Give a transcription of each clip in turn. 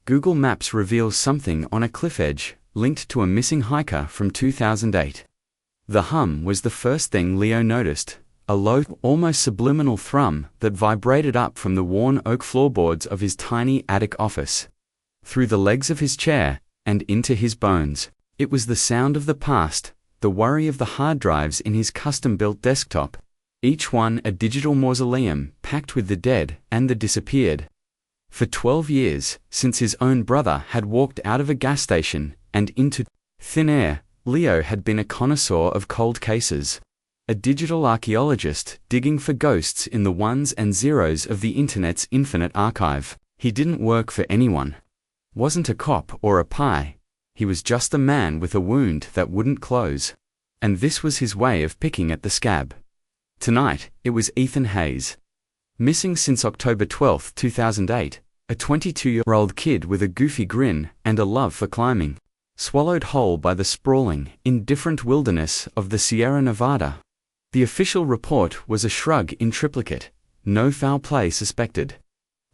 Google Maps reveals something on a cliff edge, linked to a missing hiker from 2008. The hum was the first thing Leo noticed, a low, almost subliminal thrum that vibrated up from the worn oak floorboards of his tiny attic office. Through the legs of his chair, and into his bones. It was the sound of the past, the worry of the hard drives in his custom-built desktop, each one a digital mausoleum packed with the dead and the disappeared. For 12 years, since his own brother had walked out of a gas station and into thin air, Leo had been a connoisseur of cold cases. A digital archaeologist digging for ghosts in the ones and zeros of the internet's infinite archive. He didn't work for anyone. Wasn't a cop or a pie. He was just a man with a wound that wouldn't close. And this was his way of picking at the scab. Tonight, it was Ethan Hayes. Missing since October 12, 2008, a 22-year-old kid with a goofy grin and a love for climbing. Swallowed whole by the sprawling, indifferent wilderness of the Sierra Nevada. The official report was a shrug in triplicate, no foul play suspected.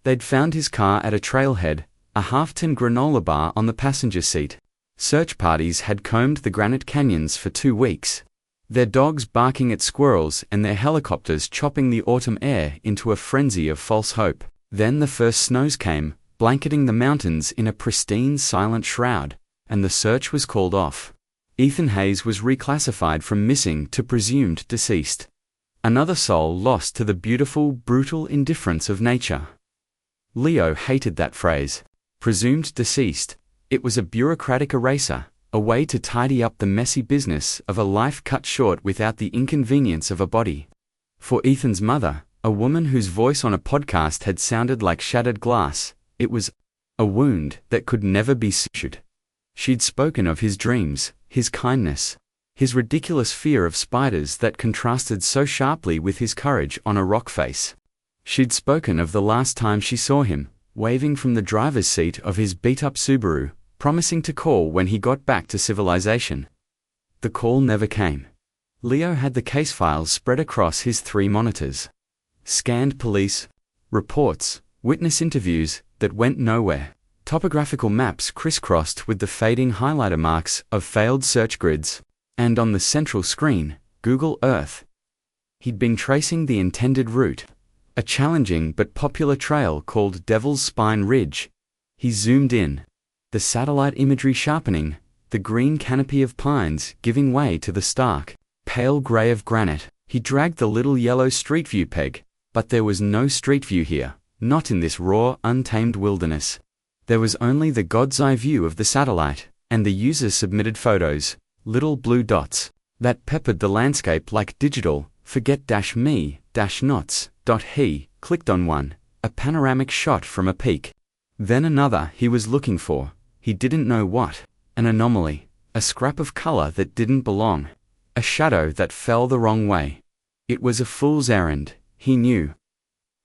They'd found his car at a trailhead, a half-tin granola bar on the passenger seat. Search parties had combed the Granite Canyons for 2 weeks. Their dogs barking at squirrels and their helicopters chopping the autumn air into a frenzy of false hope. Then the first snows came, blanketing the mountains in a pristine silent shroud, and the search was called off. Ethan Hayes was reclassified from missing to presumed deceased. Another soul lost to the beautiful, brutal indifference of nature. Leo hated that phrase. Presumed deceased. It was a bureaucratic eraser, a way to tidy up the messy business of a life cut short without the inconvenience of a body. For Ethan's mother, a woman whose voice on a podcast had sounded like shattered glass, it was a wound that could never be sutured. She'd spoken of his dreams, his kindness, his ridiculous fear of spiders that contrasted so sharply with his courage on a rock face. She'd spoken of the last time she saw him, waving from the driver's seat of his beat-up Subaru, promising to call when he got back to civilization. The call never came. Leo had the case files spread across his 3 monitors. Scanned police reports, witness interviews that went nowhere, topographical maps crisscrossed with the fading highlighter marks of failed search grids, and on the central screen, Google Earth. He'd been tracing the intended route, a challenging but popular trail called Devil's Spine Ridge. He zoomed in. The satellite imagery sharpening, the green canopy of pines giving way to the stark, pale gray of granite. He dragged the little yellow street view peg, but there was no street view here, not in this raw, untamed wilderness. There was only the God's eye view of the satellite, and the user-submitted photos, little blue dots, that peppered the landscape like digital, forget-me-nots. He clicked on one, a panoramic shot from a peak. Then another he was looking for. He didn't know what. An anomaly, a scrap of color that didn't belong, a shadow that fell the wrong way. It was a fool's errand, he knew.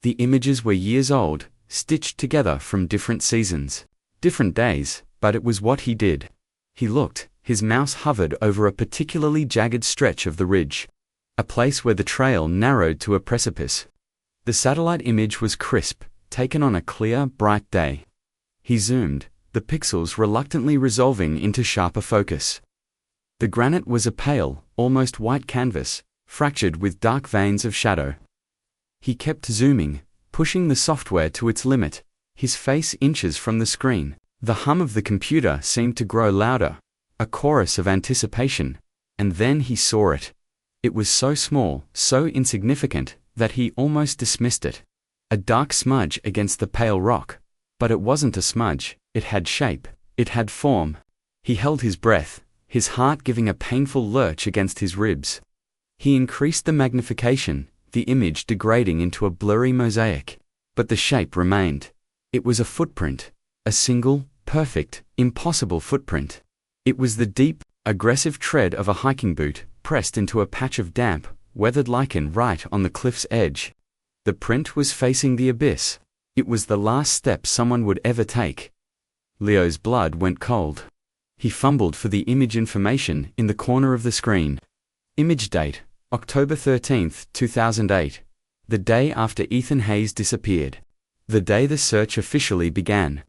The images were years old, stitched together from different seasons, different days, but it was what he did. He looked, his mouse hovered over a particularly jagged stretch of the ridge, a place where the trail narrowed to a precipice. The satellite image was crisp, taken on a clear, bright day. He zoomed, the pixels reluctantly resolving into sharper focus. The granite was a pale, almost white canvas, fractured with dark veins of shadow. He kept zooming, pushing the software to its limit, his face inches from the screen. The hum of the computer seemed to grow louder, a chorus of anticipation, and then he saw it. It was so small, so insignificant, that he almost dismissed it. A dark smudge against the pale rock. But it wasn't a smudge, it had shape, it had form. He held his breath, his heart giving a painful lurch against his ribs. He increased the magnification, the image degrading into a blurry mosaic. But the shape remained. It was a footprint, a single, perfect, impossible footprint. It was the deep, aggressive tread of a hiking boot, pressed into a patch of damp, weathered lichen right on the cliff's edge. The print was facing the abyss. It was the last step someone would ever take. Leo's blood went cold. He fumbled for the image information in the corner of the screen. Image date, October 13, 2008. The day after Ethan Hayes disappeared. The day the search officially began.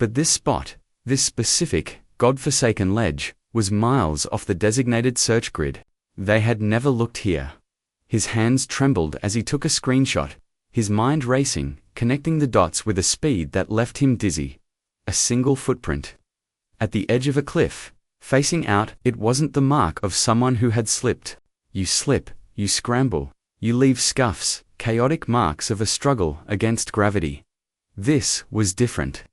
But this spot, this specific, God-forsaken ledge, was miles off the designated search grid. They had never looked here. His hands trembled as he took a screenshot, his mind racing, connecting the dots with a speed that left him dizzy. A single footprint. At the edge of a cliff, facing out, it wasn't the mark of someone who had slipped. You slip, you scramble, you leave scuffs, chaotic marks of a struggle against gravity. This was different.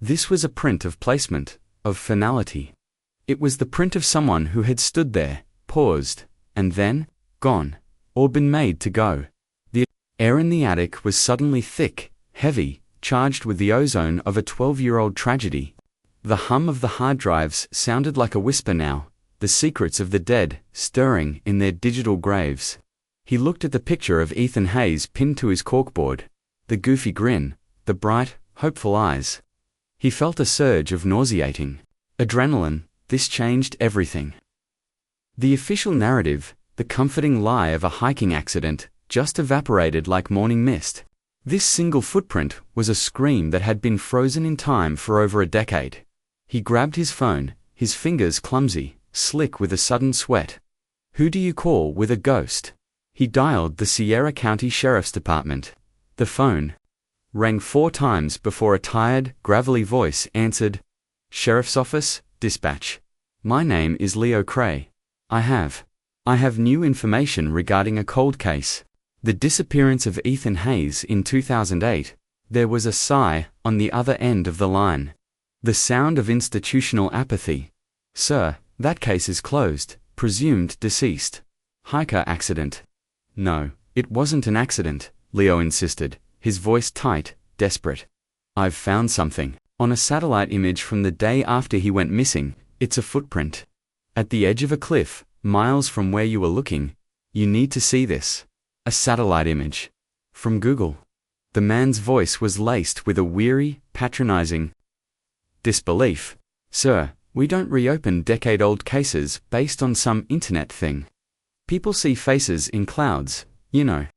This was a print of placement, of finality. It was the print of someone who had stood there, paused, and then, gone, or been made to go. The air in the attic was suddenly thick, heavy, charged with the ozone of a 12-year-old tragedy. The hum of the hard drives sounded like a whisper now, the secrets of the dead stirring in their digital graves. He looked at the picture of Ethan Hayes pinned to his corkboard, the goofy grin, the bright, hopeful eyes. He felt a surge of nauseating adrenaline. This changed everything. The official narrative, the comforting lie of a hiking accident, just evaporated like morning mist. This single footprint was a scream that had been frozen in time for over a decade. He grabbed his phone, his fingers clumsy, slick with a sudden sweat. Who do you call with a ghost? He dialed the Sierra County Sheriff's Department. The phone rang 4 times before a tired, gravelly voice answered. Sheriff's Office, dispatch. My name is Leo Cray. I have new information regarding a cold case. The disappearance of Ethan Hayes in 2008. There was a sigh on the other end of the line. The sound of institutional apathy. Sir, that case is closed, presumed deceased. Hiker accident. No, it wasn't an accident, Leo insisted, his voice tight, desperate. I've found something. On a satellite image from the day after he went missing, it's a footprint. At the edge of a cliff, miles from where you were looking. You need to see this. A satellite image. From Google. The man's voice was laced with a weary, patronizing disbelief. Sir, we don't reopen decade-old cases based on some internet thing. People see faces in clouds, you know.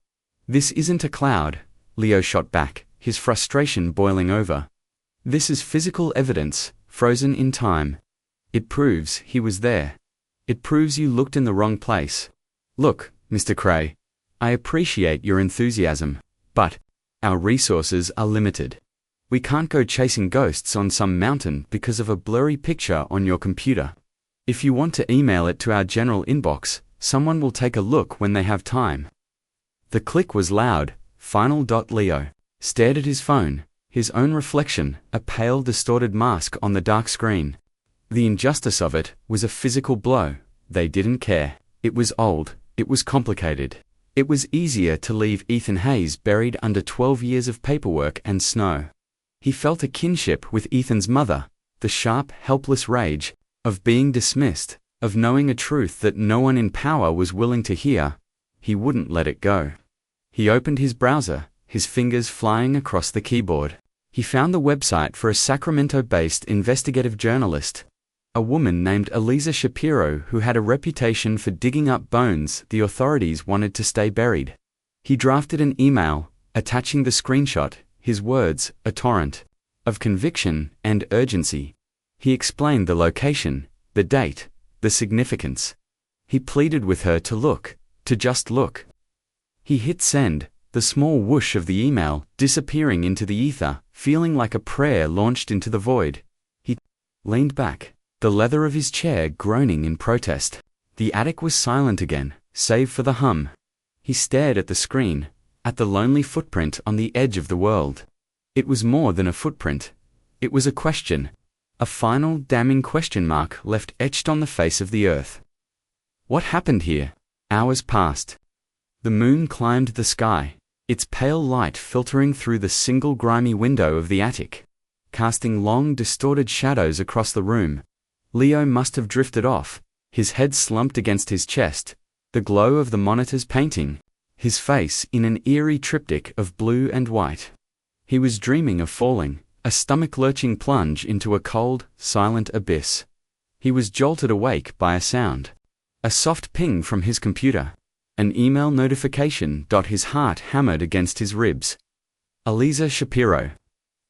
This isn't a cloud, Leo shot back, his frustration boiling over. This is physical evidence, frozen in time. It proves he was there. It proves you looked in the wrong place. Look, Mr. Cray, I appreciate your enthusiasm, but our resources are limited. We can't go chasing ghosts on some mountain because of a blurry picture on your computer. If you want to email it to our general inbox, someone will take a look when they have time. The click was loud. Final. Leo stared at his phone, his own reflection, a pale, distorted mask on the dark screen. The injustice of it was a physical blow. They didn't care. It was old. It was complicated. It was easier to leave Ethan Hayes buried under 12 years of paperwork and snow. He felt a kinship with Ethan's mother, the sharp, helpless rage of being dismissed, of knowing a truth that no one in power was willing to hear. He wouldn't let it go. He opened his browser, his fingers flying across the keyboard. He found the website for a Sacramento-based investigative journalist, a woman named Eliza Shapiro who had a reputation for digging up bones the authorities wanted to stay buried. He drafted an email, attaching the screenshot, his words, a torrent of conviction and urgency. He explained the location, the date, the significance. He pleaded with her to look, to just look. He hit send, the small whoosh of the email disappearing into the ether, feeling like a prayer launched into the void. He leaned back, the leather of his chair groaning in protest. The attic was silent again, save for the hum. He stared at the screen, at the lonely footprint on the edge of the world. It was more than a footprint. It was a question. A final, damning question mark left etched on the face of the earth. What happened here? Hours passed. The moon climbed the sky, its pale light filtering through the single grimy window of the attic, casting long, distorted shadows across the room. Leo must have drifted off, his head slumped against his chest, the glow of the monitor's painting, his face in an eerie triptych of blue and white. He was dreaming of falling, a stomach-lurching plunge into a cold, silent abyss. He was jolted awake by a sound. A soft ping from his computer. An email notification. His heart hammered against his ribs. Eliza Shapiro.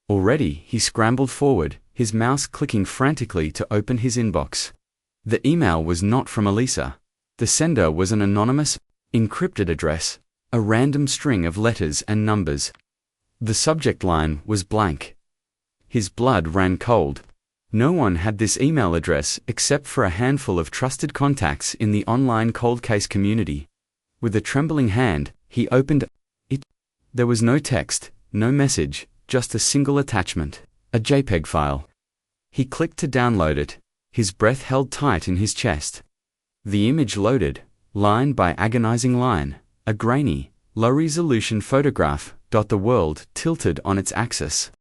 Already, he scrambled forward, his mouse clicking frantically to open his inbox. The email was not from Elisa. The sender was an anonymous, encrypted address, a random string of letters and numbers. The subject line was blank. His blood ran cold. No one had this email address except for a handful of trusted contacts in the online cold case community. With a trembling hand, he opened it. There was no text, no message, just a single attachment, a JPEG file. He clicked to download it, his breath held tight in his chest. The image loaded, line by agonizing line, a grainy, low-resolution photograph, the world tilted on its axis.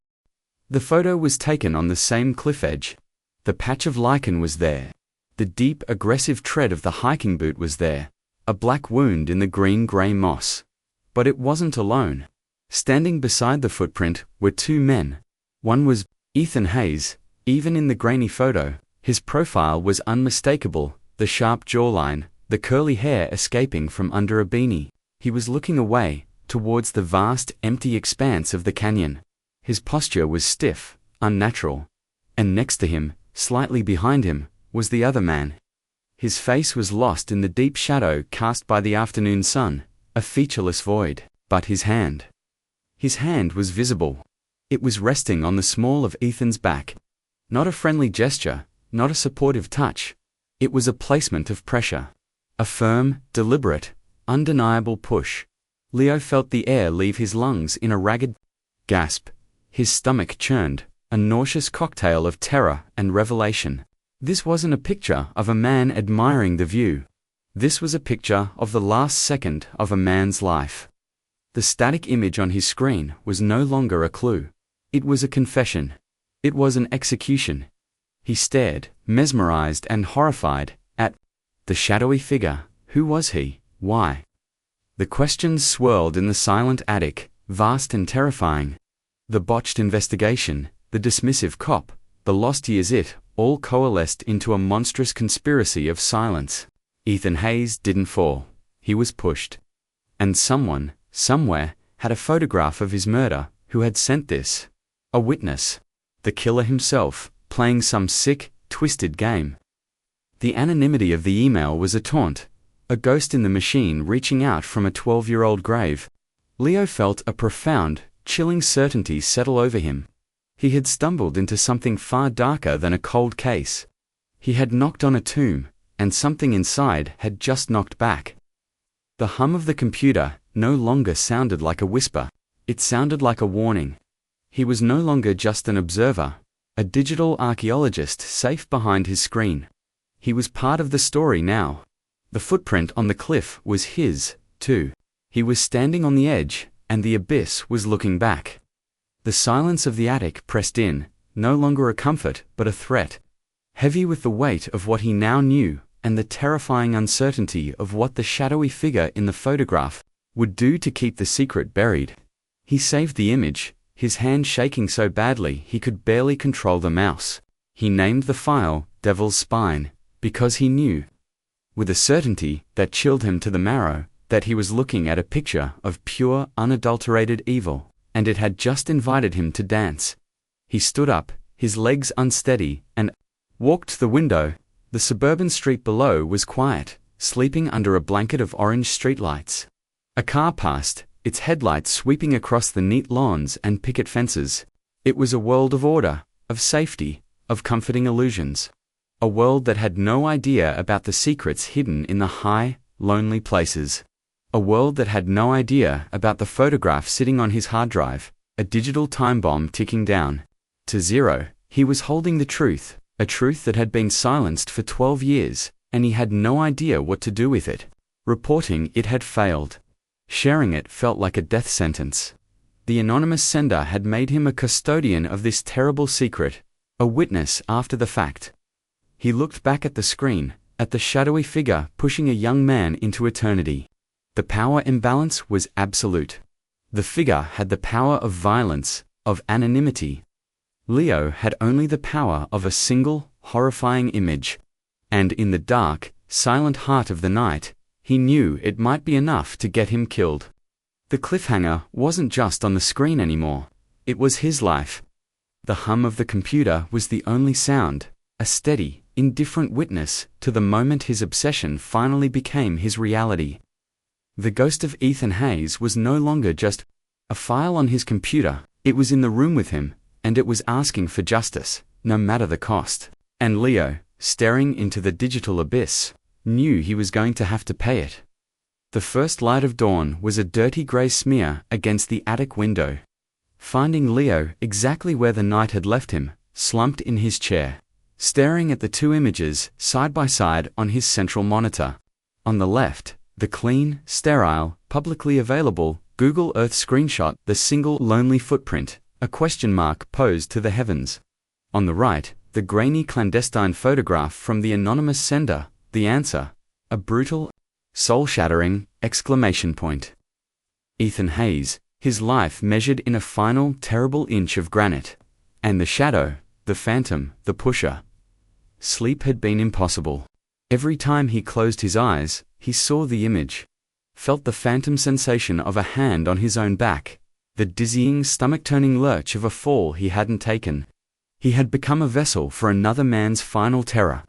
The photo was taken on the same cliff edge. The patch of lichen was there. The deep, aggressive tread of the hiking boot was there, a black wound in the green-gray moss. But it wasn't alone. Standing beside the footprint were two men. One was Ethan Hayes. Even in the grainy photo, his profile was unmistakable, the sharp jawline, the curly hair escaping from under a beanie. He was looking away, towards the vast, empty expanse of the canyon. His posture was stiff, unnatural. And next to him, slightly behind him, was the other man. His face was lost in the deep shadow cast by the afternoon sun, a featureless void, but his hand was visible. It was resting on the small of Ethan's back. Not a friendly gesture, not a supportive touch. It was a placement of pressure. A firm, deliberate, undeniable push. Leo felt the air leave his lungs in a ragged gasp. His stomach churned, a nauseous cocktail of terror and revelation. This wasn't a picture of a man admiring the view. This was a picture of the last second of a man's life. The static image on his screen was no longer a clue. It was a confession. It was an execution. He stared, mesmerized and horrified, at the shadowy figure. Who was he? Why? The questions swirled in the silent attic, vast and terrifying. The botched investigation, the dismissive cop, the lost years, it all coalesced into a monstrous conspiracy of silence. Ethan Hayes didn't fall. He was pushed. And someone, somewhere, had a photograph of his murder. Who had sent this? A witness. The killer himself, playing some sick, twisted game. The anonymity of the email was a taunt. A ghost in the machine reaching out from a 12-year-old grave. Leo felt a profound, chilling certainty settle over him. He had stumbled into something far darker than a cold case. He had knocked on a tomb, and something inside had just knocked back. The hum of the computer no longer sounded like a whisper. It sounded like a warning. He was no longer just an observer, a digital archaeologist safe behind his screen. He was part of the story now. The footprint on the cliff was his, too. He was standing on the edge, and the abyss was looking back. The silence of the attic pressed in, no longer a comfort, but a threat. Heavy with the weight of what he now knew, and the terrifying uncertainty of what the shadowy figure in the photograph would do to keep the secret buried. He saved the image, his hand shaking so badly he could barely control the mouse. He named the file, Devil's Spine, because he knew, with a certainty that chilled him to the marrow, that he was looking at a picture of pure, unadulterated evil, and it had just invited him to dance. He stood up, his legs unsteady, and walked to the window. The suburban street below was quiet, sleeping under a blanket of orange streetlights. A car passed, its headlights sweeping across the neat lawns and picket fences. It was a world of order, of safety, of comforting illusions. A world that had no idea about the secrets hidden in the high, lonely places. A world that had no idea about the photograph sitting on his hard drive, a digital time bomb ticking down to zero. He was holding the truth, a truth that had been silenced for 12 years, and he had no idea what to do with it. Reporting it had failed. Sharing it felt like a death sentence. The anonymous sender had made him a custodian of this terrible secret, a witness after the fact. He looked back at the screen, at the shadowy figure pushing a young man into eternity. The power imbalance was absolute. The figure had the power of violence, of anonymity. Leo had only the power of a single, horrifying image. And in the dark, silent heart of the night, he knew it might be enough to get him killed. The cliffhanger wasn't just on the screen anymore. It was his life. The hum of the computer was the only sound, a steady, indifferent witness to the moment his obsession finally became his reality. The ghost of Ethan Hayes was no longer just a file on his computer, it was in the room with him, and it was asking for justice, no matter the cost. And Leo, staring into the digital abyss, knew he was going to have to pay it. The first light of dawn was a dirty grey smear against the attic window. Finding Leo exactly where the night had left him, slumped in his chair, staring at the two images side by side on his central monitor. On the left, the clean, sterile, publicly available Google Earth screenshot, the single lonely footprint, a question mark posed to the heavens. On the right, the grainy clandestine photograph from the anonymous sender, the answer, a brutal, soul-shattering exclamation point. Ethan Hayes, his life measured in a final, terrible inch of granite. And the shadow, the phantom, the pusher. Sleep had been impossible. Every time he closed his eyes, he saw the image, felt the phantom sensation of a hand on his own back, the dizzying, stomach-turning lurch of a fall he hadn't taken. He had become a vessel for another man's final terror.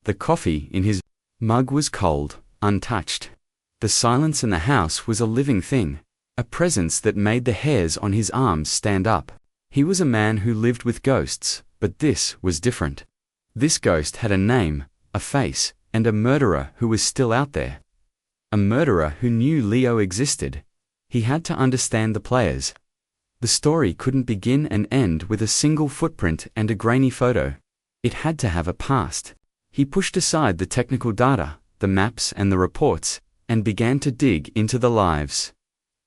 The coffee in his mug was cold, untouched. The silence in the house was a living thing, a presence that made the hairs on his arms stand up. He was a man who lived with ghosts, but this was different. This ghost had a name, a face, and a murderer who was still out there. A murderer who knew Leo existed. He had to understand the players. The story couldn't begin and end with a single footprint and a grainy photo. It had to have a past. He pushed aside the technical data, the maps and the reports, and began to dig into the lives.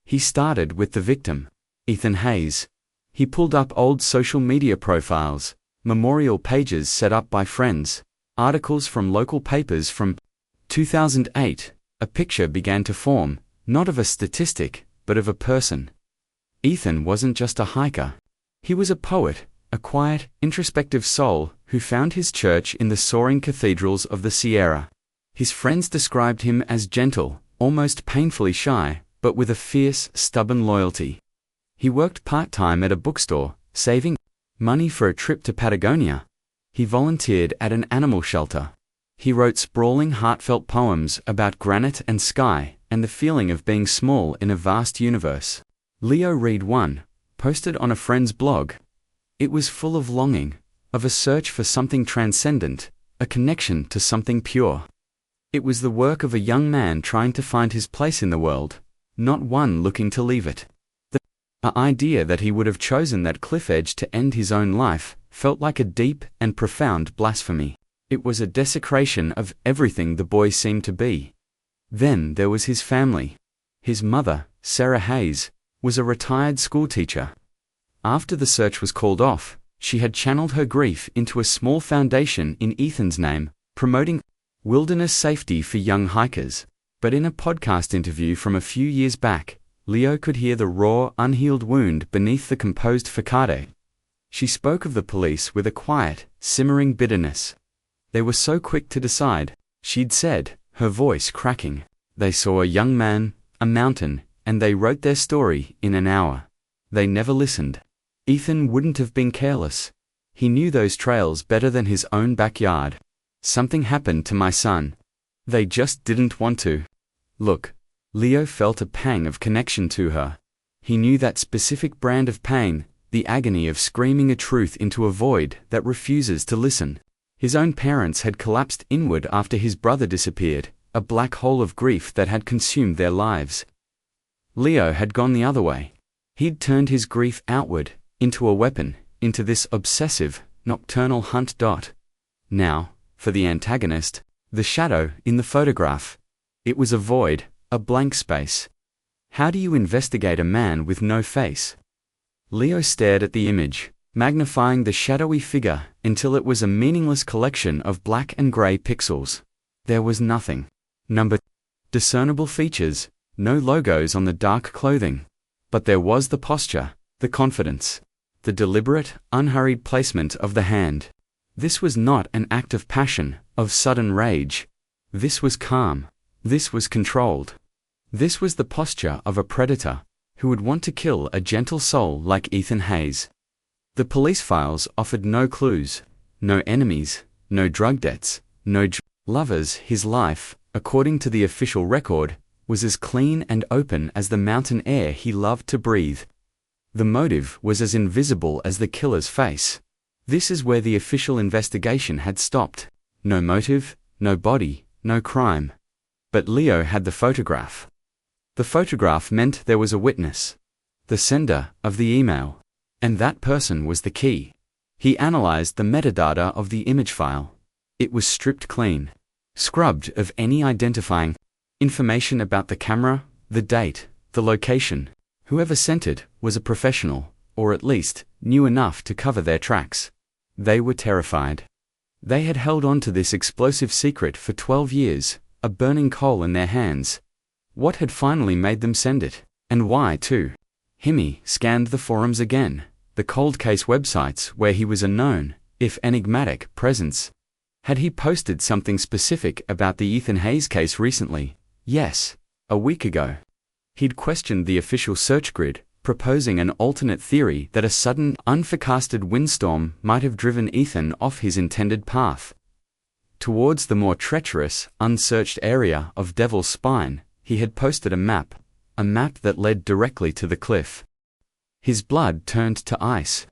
He started with the victim, Ethan Hayes. He pulled up old social media profiles, memorial pages set up by friends, articles from local papers from 2008. A picture began to form, not of a statistic, but of a person. Ethan wasn't just a hiker. He was a poet, a quiet, introspective soul who found his church in the soaring cathedrals of the Sierra. His friends described him as gentle, almost painfully shy, but with a fierce, stubborn loyalty. He worked part-time at a bookstore, saving money for a trip to Patagonia. He volunteered at an animal shelter. He wrote sprawling, heartfelt poems about granite and sky, and the feeling of being small in a vast universe. Leo Reed 1, posted on a friend's blog. It was full of longing, of a search for something transcendent, a connection to something pure. It was the work of a young man trying to find his place in the world, not one looking to leave it. The idea that he would have chosen that cliff edge to end his own life felt like a deep and profound blasphemy. It was a desecration of everything the boy seemed to be. Then there was his family. His mother, Sarah Hayes, was a retired schoolteacher. After the search was called off, she had channeled her grief into a small foundation in Ethan's name, promoting wilderness safety for young hikers. But in a podcast interview from a few years back, Leo could hear the raw, unhealed wound beneath the composed facade. She spoke of the police with a quiet, simmering bitterness. They were so quick to decide, she'd said, her voice cracking. They saw a young man, a mountain, and they wrote their story in an hour. They never listened. Ethan wouldn't have been careless. He knew those trails better than his own backyard. Something happened to my son. They just didn't want to. Look, Leo felt a pang of connection to her. He knew that specific brand of pain, the agony of screaming a truth into a void that refuses to listen. His own parents had collapsed inward after his brother disappeared, a black hole of grief that had consumed their lives. Leo had gone the other way. He'd turned his grief outward, into a weapon, into this obsessive, nocturnal hunt. Now, for the antagonist, the shadow in the photograph. It was a void, a blank space. How do you investigate a man with no face? Leo stared at the image, magnifying the shadowy figure until it was a meaningless collection of black and gray pixels. There was nothing. Discernible features, no logos on the dark clothing. But there was the posture, the confidence, the deliberate, unhurried placement of the hand. This was not an act of passion, of sudden rage. This was calm. This was controlled. This was the posture of a predator, who would want to kill a gentle soul like Ethan Hayes. The police files offered no clues, no enemies, no drug debts, no lovers. His life, according to the official record, was as clean and open as the mountain air he loved to breathe. The motive was as invisible as the killer's face. This is where the official investigation had stopped. No motive, no body, no crime. But Leo had the photograph. The photograph meant there was a witness, the sender of the email, and that person was the key. He analyzed the metadata of the image file. It was stripped clean, scrubbed of any identifying information about the camera, the date, the location. Whoever sent it was a professional, or at least knew enough to cover their tracks. They were terrified. They had held on to this explosive secret for 12 years, a burning coal in their hands. What had finally made them send it? And why, too? Himi scanned the forums again, the cold case websites where he was a known, if enigmatic, presence. Had he posted something specific about the Ethan Hayes case recently? Yes, a week ago. He'd questioned the official search grid, proposing an alternate theory that a sudden, unforecasted windstorm might have driven Ethan off his intended path towards the more treacherous, unsearched area of Devil's Spine. He had posted a map that led directly to the cliff. His blood turned to ice.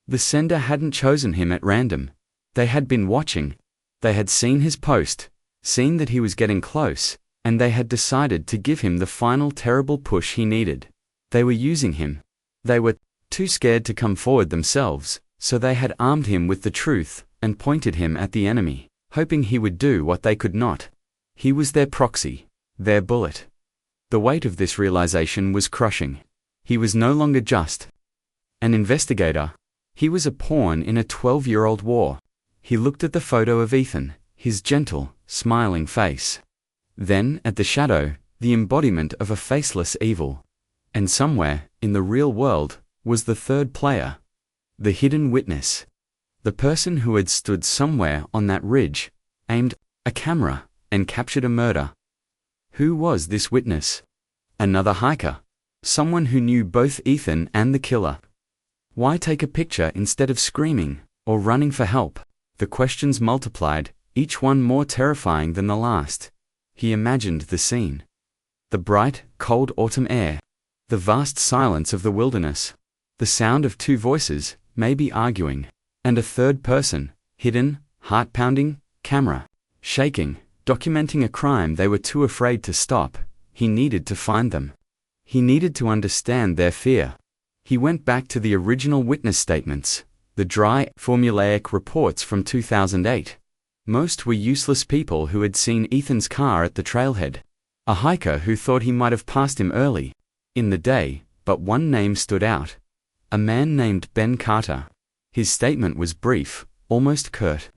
The sender hadn't chosen him at random. They had been watching. They had seen his post, seen that he was getting close, and they had decided to give him the final terrible push he needed. They were using him. They were too scared to come forward themselves, so they had armed him with the truth and pointed him at the enemy, hoping he would do what they could not. He was their proxy, their bullet. The weight of this realization was crushing. He was no longer just an investigator. He was a pawn in a 12-year-old war. He looked at the photo of Ethan, his gentle, smiling face. Then at the shadow, the embodiment of a faceless evil. And somewhere, in the real world, was the third player. The hidden witness. The person who had stood somewhere on that ridge, aimed a camera, and captured a murder. Who was this witness? Another hiker. Someone who knew both Ethan and the killer. Why take a picture instead of screaming, or running for help? The questions multiplied, each one more terrifying than the last. He imagined the scene. The bright, cold autumn air. The vast silence of the wilderness. The sound of two voices, maybe arguing. And a third person, hidden, heart-pounding, camera, shaking, documenting a crime they were too afraid to stop. He needed to find them. He needed to understand their fear. He went back to the original witness statements, the dry, formulaic reports from 2008. Most were useless people who had seen Ethan's car at the trailhead. A hiker who thought he might have passed him early in the day, but one name stood out. A man named Ben Carter. His statement was brief, almost curt.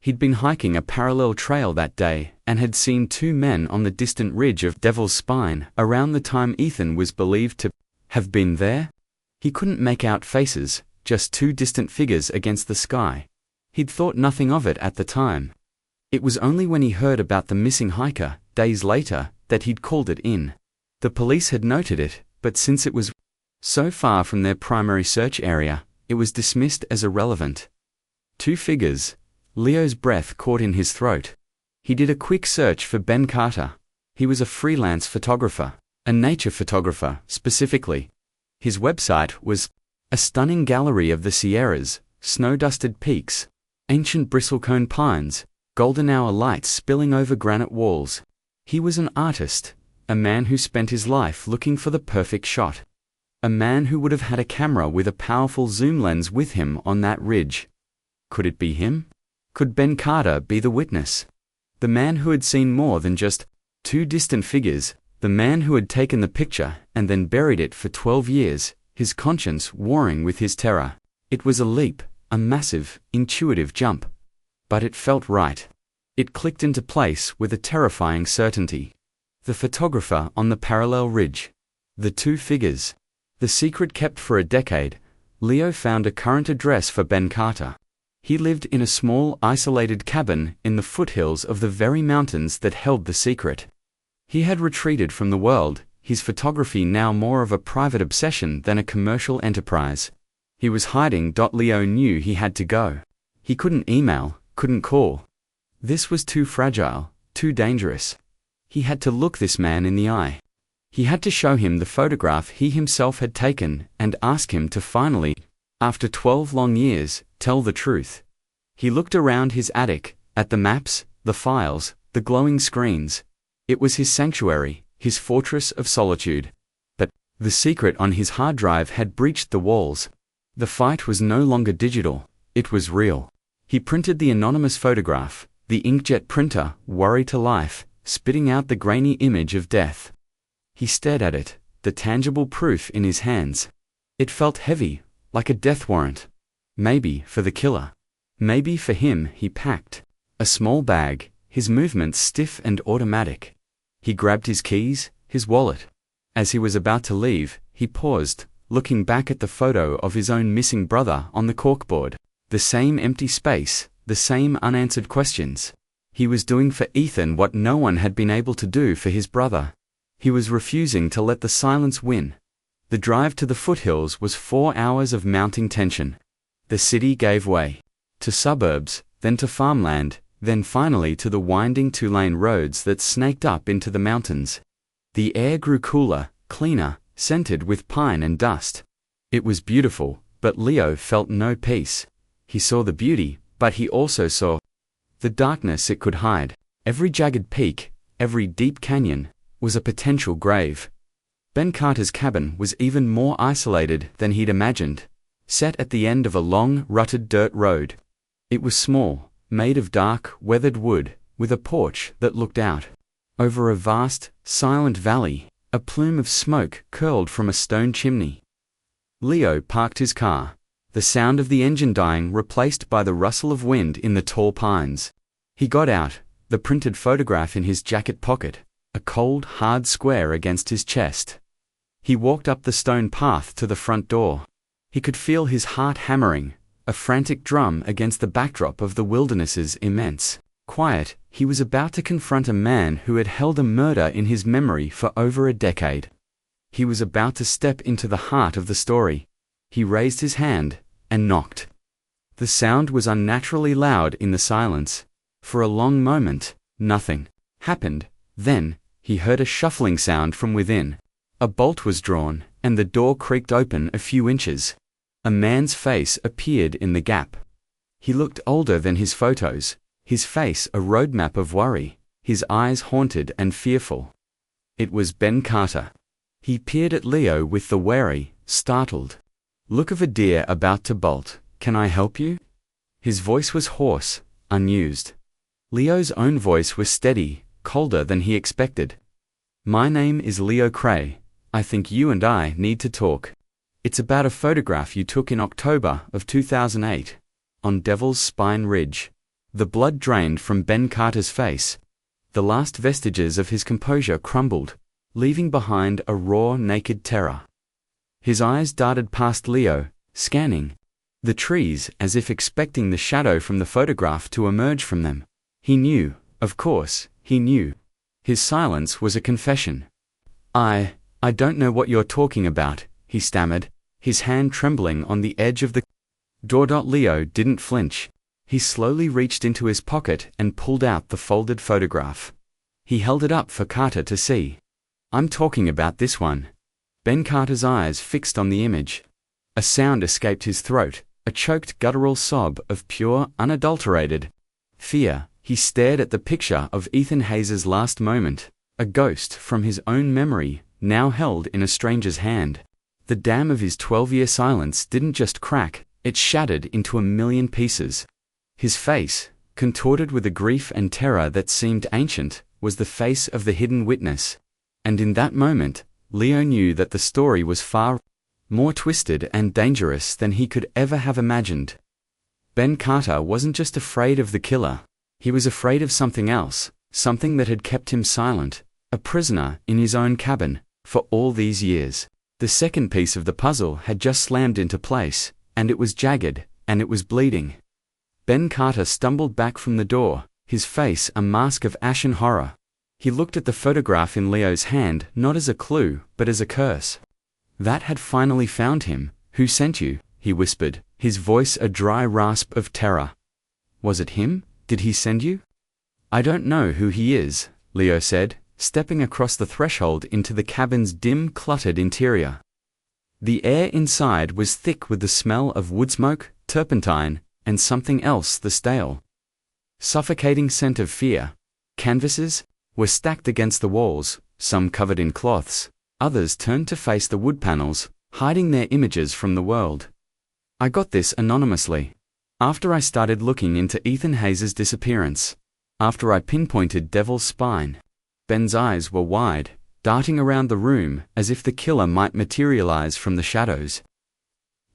He'd been hiking a parallel trail that day and had seen two men on the distant ridge of Devil's Spine around the time Ethan was believed to have been there. He couldn't make out faces, just two distant figures against the sky. He'd thought nothing of it at the time. It was only when he heard about the missing hiker, days later, that he'd called it in. The police had noted it, but since it was so far from their primary search area, it was dismissed as irrelevant. Two figures. Leo's breath caught in his throat. He did a quick search for Ben Carter. He was a freelance photographer, a nature photographer, specifically. His website was a stunning gallery of the Sierras, snow-dusted peaks, ancient bristlecone pines, golden hour lights spilling over granite walls. He was an artist, a man who spent his life looking for the perfect shot. A man who would have had a camera with a powerful zoom lens with him on that ridge. Could it be him? Could Ben Carter be the witness? The man who had seen more than just two distant figures, the man who had taken the picture and then buried it for 12 years, his conscience warring with his terror. It was a leap, a massive, intuitive jump. But it felt right. It clicked into place with a terrifying certainty. The photographer on the parallel ridge. The two figures. The secret kept for a decade. Leo found a current address for Ben Carter. He lived in a small, isolated cabin in the foothills of the very mountains that held the secret. He had retreated from the world, his photography now more of a private obsession than a commercial enterprise. He was hiding. Leo knew he had to go. He couldn't email, couldn't call. This was too fragile, too dangerous. He had to look this man in the eye. He had to show him the photograph he himself had taken and ask him to finally, after 12 long years, tell the truth. He looked around his attic, at the maps, the files, the glowing screens. It was his sanctuary, his fortress of solitude. But the secret on his hard drive had breached the walls. The fight was no longer digital, it was real. He printed the anonymous photograph, the inkjet printer, worry to life, spitting out the grainy image of death. He stared at it, the tangible proof in his hands. It felt heavy, like a death warrant. Maybe for the killer. Maybe for him. He packed a small bag, his movements stiff and automatic. He grabbed his keys, his wallet. As he was about to leave, he paused, looking back at the photo of his own missing brother on the corkboard. The same empty space, the same unanswered questions. He was doing for Ethan what no one had been able to do for his brother. He was refusing to let the silence win. The drive to the foothills was 4 hours of mounting tension. The city gave way. To suburbs, then to farmland, then finally to the winding 2-lane roads that snaked up into the mountains. The air grew cooler, cleaner, scented with pine and dust. It was beautiful, but Leo felt no peace. He saw the beauty, but he also saw the darkness it could hide. Every jagged peak, every deep canyon, was a potential grave. Ben Carter's cabin was even more isolated than he'd imagined, set at the end of a long, rutted dirt road. It was small, made of dark, weathered wood, with a porch that looked out over a vast, silent valley. A plume of smoke curled from a stone chimney. Leo parked his car, the sound of the engine dying replaced by the rustle of wind in the tall pines. He got out, the printed photograph in his jacket pocket, a cold, hard square against his chest. He walked up the stone path to the front door. He could feel his heart hammering, a frantic drum against the backdrop of the wilderness's immense quiet. He was about to confront a man who had held a murder in his memory for over a decade. He was about to step into the heart of the story. He raised his hand and knocked. The sound was unnaturally loud in the silence. For a long moment, nothing happened. Then, he heard a shuffling sound from within. A bolt was drawn, and the door creaked open a few inches. A man's face appeared in the gap. He looked older than his photos, his face a roadmap of worry, his eyes haunted and fearful. It was Ben Carter. He peered at Leo with the wary, startled look of a deer about to bolt. "Can I help you?" His voice was hoarse, unused. Leo's own voice was steady, colder than he expected. "My name is Leo Cray. I think you and I need to talk. It's about a photograph you took in October of 2008, on Devil's Spine Ridge." The blood drained from Ben Carter's face. The last vestiges of his composure crumbled, leaving behind a raw, naked terror. His eyes darted past Leo, scanning the trees as if expecting the shadow from the photograph to emerge from them. He knew, of course, he knew. His silence was a confession. I don't know what you're talking about," he stammered, his hand trembling on the edge of the door. Leo didn't flinch. He slowly reached into his pocket and pulled out the folded photograph. He held it up for Carter to see. "I'm talking about this one." Ben Carter's eyes fixed on the image. A sound escaped his throat, a choked guttural sob of pure, unadulterated fear. He stared at the picture of Ethan Hayes' last moment, a ghost from his own memory, now held in a stranger's hand. The dam of his 12-year silence didn't just crack, it shattered into a million pieces. His face, contorted with a grief and terror that seemed ancient, was the face of the hidden witness. And in that moment, Leo knew that the story was far more twisted and dangerous than he could ever have imagined. Ben Carter wasn't just afraid of the killer. He was afraid of something else, something that had kept him silent, a prisoner in his own cabin, for all these years. The second piece of the puzzle had just slammed into place, and it was jagged, and it was bleeding. Ben Carter stumbled back from the door, his face a mask of ashen horror. He looked at the photograph in Leo's hand not as a clue, but as a curse. "That had finally found him. Who sent you?" he whispered, his voice a dry rasp of terror. Was it him? Did he send you? I don't know who he is, Leo said, stepping across the threshold into the cabin's dim, cluttered interior. The air inside was thick with the smell of wood smoke, turpentine, and something else, the stale, suffocating scent of fear. Canvases were stacked against the walls, some covered in cloths, others turned to face the wood panels, hiding their images from the world. I got this anonymously. After I started looking into Ethan Hayes' disappearance. After I pinpointed Devil's Spine. Ben's eyes were wide, darting around the room as if the killer might materialize from the shadows.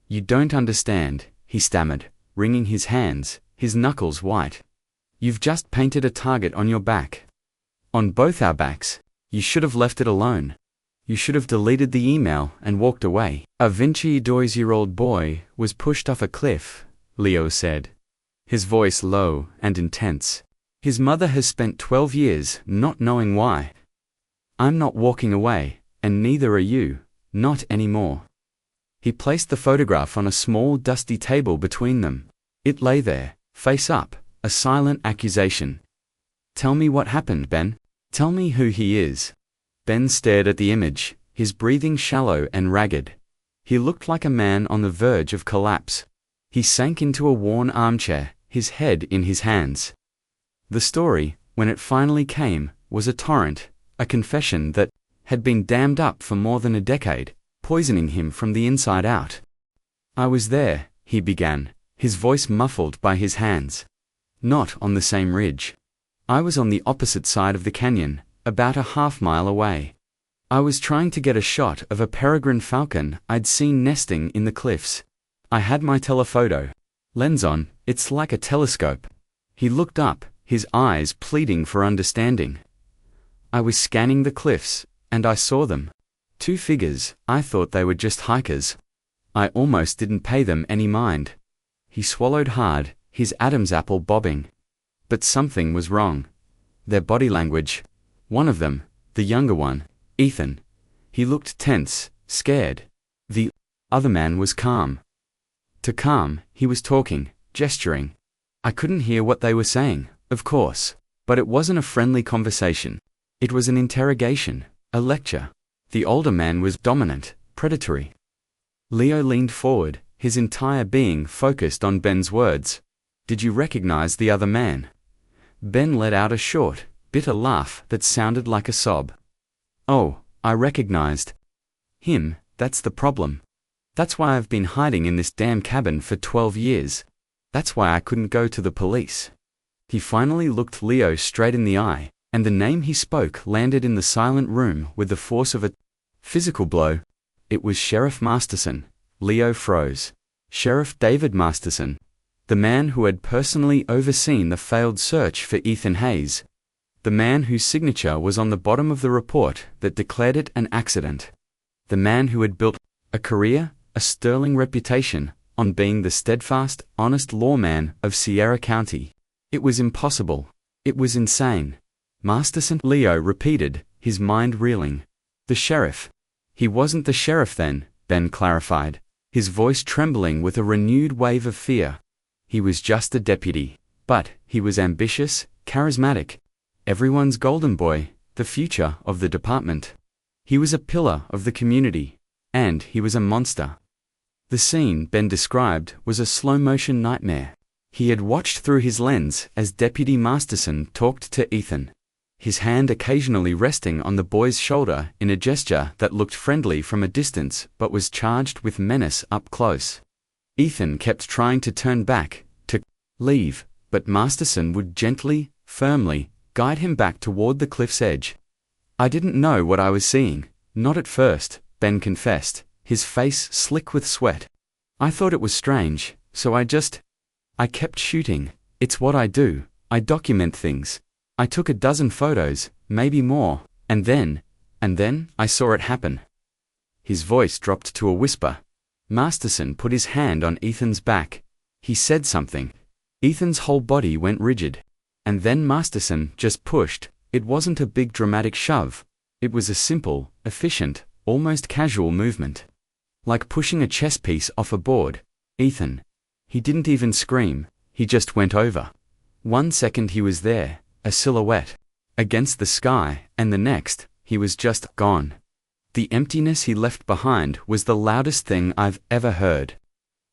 You don't understand, he stammered, wringing his hands, his knuckles white. You've just painted a target on your back. On both our backs. You should have left it alone. You should have deleted the email and walked away. A 22-year-old boy was pushed off a cliff, Leo said, his voice low and intense. His mother has spent 12 years not knowing why. I'm not walking away, and neither are you, not anymore. He placed the photograph on a small dusty table between them. It lay there, face up, a silent accusation. Tell me what happened, Ben. Tell me who he is. Ben stared at the image, his breathing shallow and ragged. He looked like a man on the verge of collapse. He sank into a worn armchair, his head in his hands. The story, when it finally came, was a torrent, a confession that had been dammed up for more than a decade, poisoning him from the inside out. I was there, he began, his voice muffled by his hands. Not on the same ridge. I was on the opposite side of the canyon, about a half-mile away. I was trying to get a shot of a peregrine falcon I'd seen nesting in the cliffs. I had my telephoto lens on, it's like a telescope. He looked up, his eyes pleading for understanding. I was scanning the cliffs, and I saw them. Two figures. I thought they were just hikers. I almost didn't pay them any mind. He swallowed hard, his Adam's apple bobbing. But something was wrong. Their body language. One of them, the younger one, Ethan. He looked tense, scared. The other man was calm. To calm, he was talking, gesturing. I couldn't hear what they were saying, of course, but it wasn't a friendly conversation. It was an interrogation, a lecture. The older man was dominant, predatory. Leo leaned forward, his entire being focused on Ben's words. Did you recognize the other man? Ben let out a short, bitter laugh that sounded like a sob. Oh, I recognized him. That's the problem. That's why I've been hiding in this damn cabin for 12 years. That's why I couldn't go to the police. He finally looked Leo straight in the eye, and the name he spoke landed in the silent room with the force of a physical blow. It was Sheriff Masterson. Leo froze. Sheriff David Masterson. The man who had personally overseen the failed search for Ethan Hayes. The man whose signature was on the bottom of the report that declared it an accident. The man who had built a career, a sterling reputation, on being the steadfast, honest lawman of Sierra County. It was impossible. It was insane. Masterson, Leo repeated, his mind reeling. The sheriff. He wasn't the sheriff then, Ben clarified, his voice trembling with a renewed wave of fear. He was just a deputy. But he was ambitious, charismatic. Everyone's golden boy, the future of the department. He was a pillar of the community. And he was a monster. The scene Ben described was a slow-motion nightmare. He had watched through his lens as Deputy Masterson talked to Ethan, his hand occasionally resting on the boy's shoulder in a gesture that looked friendly from a distance but was charged with menace up close. Ethan kept trying to turn back, to leave, but Masterson would gently, firmly, guide him back toward the cliff's edge. I didn't know what I was seeing, not at first, Ben confessed, his face slick with sweat. I thought it was strange, so I kept shooting. It's what I do. I document things. I took a dozen photos, maybe more, and then I saw it happen. His voice dropped to a whisper. Masterson put his hand on Ethan's back. He said something. Ethan's whole body went rigid. And then Masterson just pushed. It wasn't a big dramatic shove. It was a simple, efficient, almost casual movement. Like pushing a chess piece off a board. Ethan. He didn't even scream, he just went over. 1 second he was there, a silhouette, against the sky, and the next, he was just gone. The emptiness he left behind was the loudest thing I've ever heard.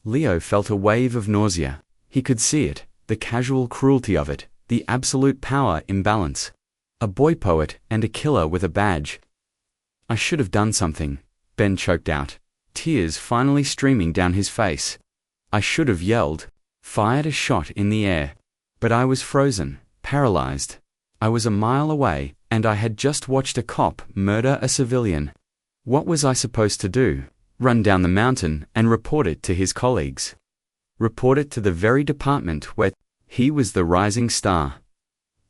Leo felt a wave of nausea. He could see it, the casual cruelty of it, the absolute power imbalance. A boy poet and a killer with a badge. I should have done something, Ben choked out, tears finally streaming down his face. I should have yelled, fired a shot in the air. But I was frozen, paralyzed. I was a mile away, and I had just watched a cop murder a civilian. What was I supposed to do? Run down the mountain and report it to his colleagues? Report it to the very department where he was the rising star?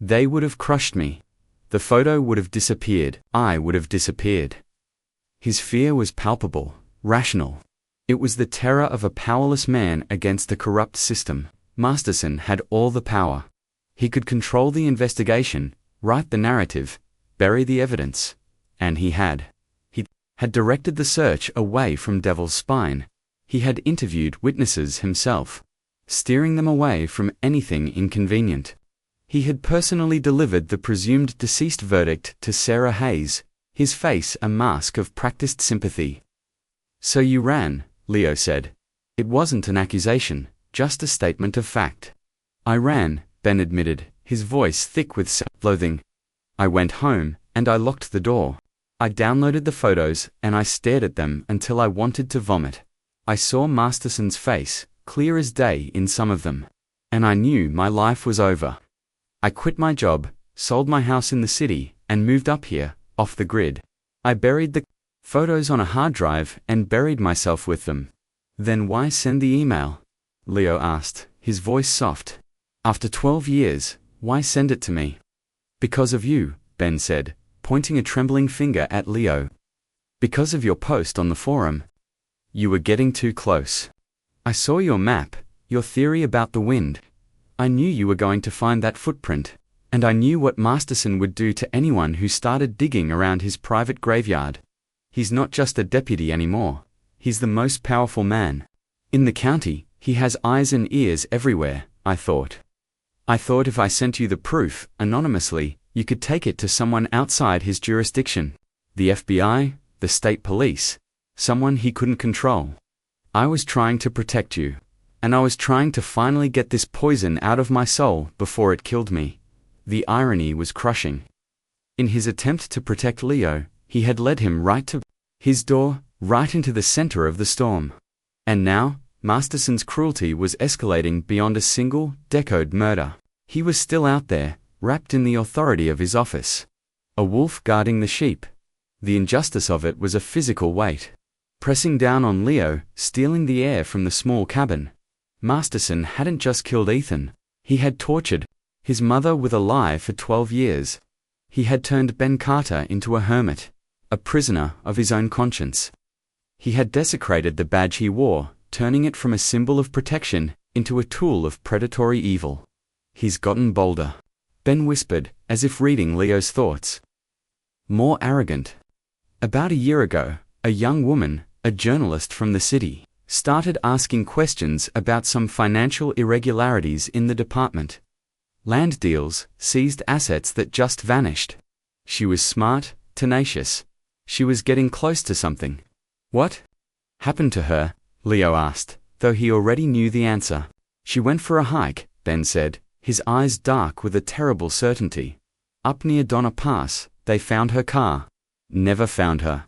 They would have crushed me. The photo would have disappeared. I would have disappeared. His fear was palpable, rational. It was the terror of a powerless man against a corrupt system. Masterson had all the power. He could control the investigation, write the narrative, bury the evidence. And he had. He had directed the search away from Devil's Spine. He had interviewed witnesses himself, steering them away from anything inconvenient. He had personally delivered the presumed deceased verdict to Sarah Hayes, his face a mask of practiced sympathy. So you ran, Leo said. It wasn't an accusation, just a statement of fact. I ran, Ben admitted, his voice thick with self-loathing. I went home, and I locked the door. I downloaded the photos, and I stared at them until I wanted to vomit. I saw Masterson's face, clear as day in some of them. And I knew my life was over. I quit my job, sold my house in the city, and moved up here, off the grid. I buried the photos on a hard drive and buried myself with them. Then why send the email? Leo asked, his voice soft. After 12 years, why send it to me? Because of you, Ben said, pointing a trembling finger at Leo. Because of your post on the forum. You were getting too close. I saw your map, your theory about the wind. I knew you were going to find that footprint, and I knew what Masterson would do to anyone who started digging around his private graveyard. He's not just a deputy anymore. He's the most powerful man in the county. He has eyes and ears everywhere, I thought. I thought if I sent you the proof, anonymously, you could take it to someone outside his jurisdiction. The FBI, the state police, someone he couldn't control. I was trying to protect you. And I was trying to finally get this poison out of my soul before it killed me. The irony was crushing. In his attempt to protect Leo, he had led him right to his door, right into the center of the storm. And now, Masterson's cruelty was escalating beyond a single, decode murder. He was still out there, wrapped in the authority of his office. A wolf guarding the sheep. The injustice of it was a physical weight, pressing down on Leo, stealing the air from the small cabin. Masterson hadn't just killed Ethan. He had tortured his mother with a lie for 12 years. He had turned Ben Carter into a hermit, a prisoner of his own conscience. He had desecrated the badge he wore, turning it from a symbol of protection into a tool of predatory evil. He's gotten bolder, Ben whispered, as if reading Leo's thoughts. More arrogant. About a year ago, a young woman, a journalist from the city, started asking questions about some financial irregularities in the department. Land deals, seized assets that just vanished. She was smart, tenacious. She was getting close to something. What happened to her? Leo asked, though he already knew the answer. She went for a hike, Ben said, his eyes dark with a terrible certainty. Up near Donner Pass, they found her car. Never found her.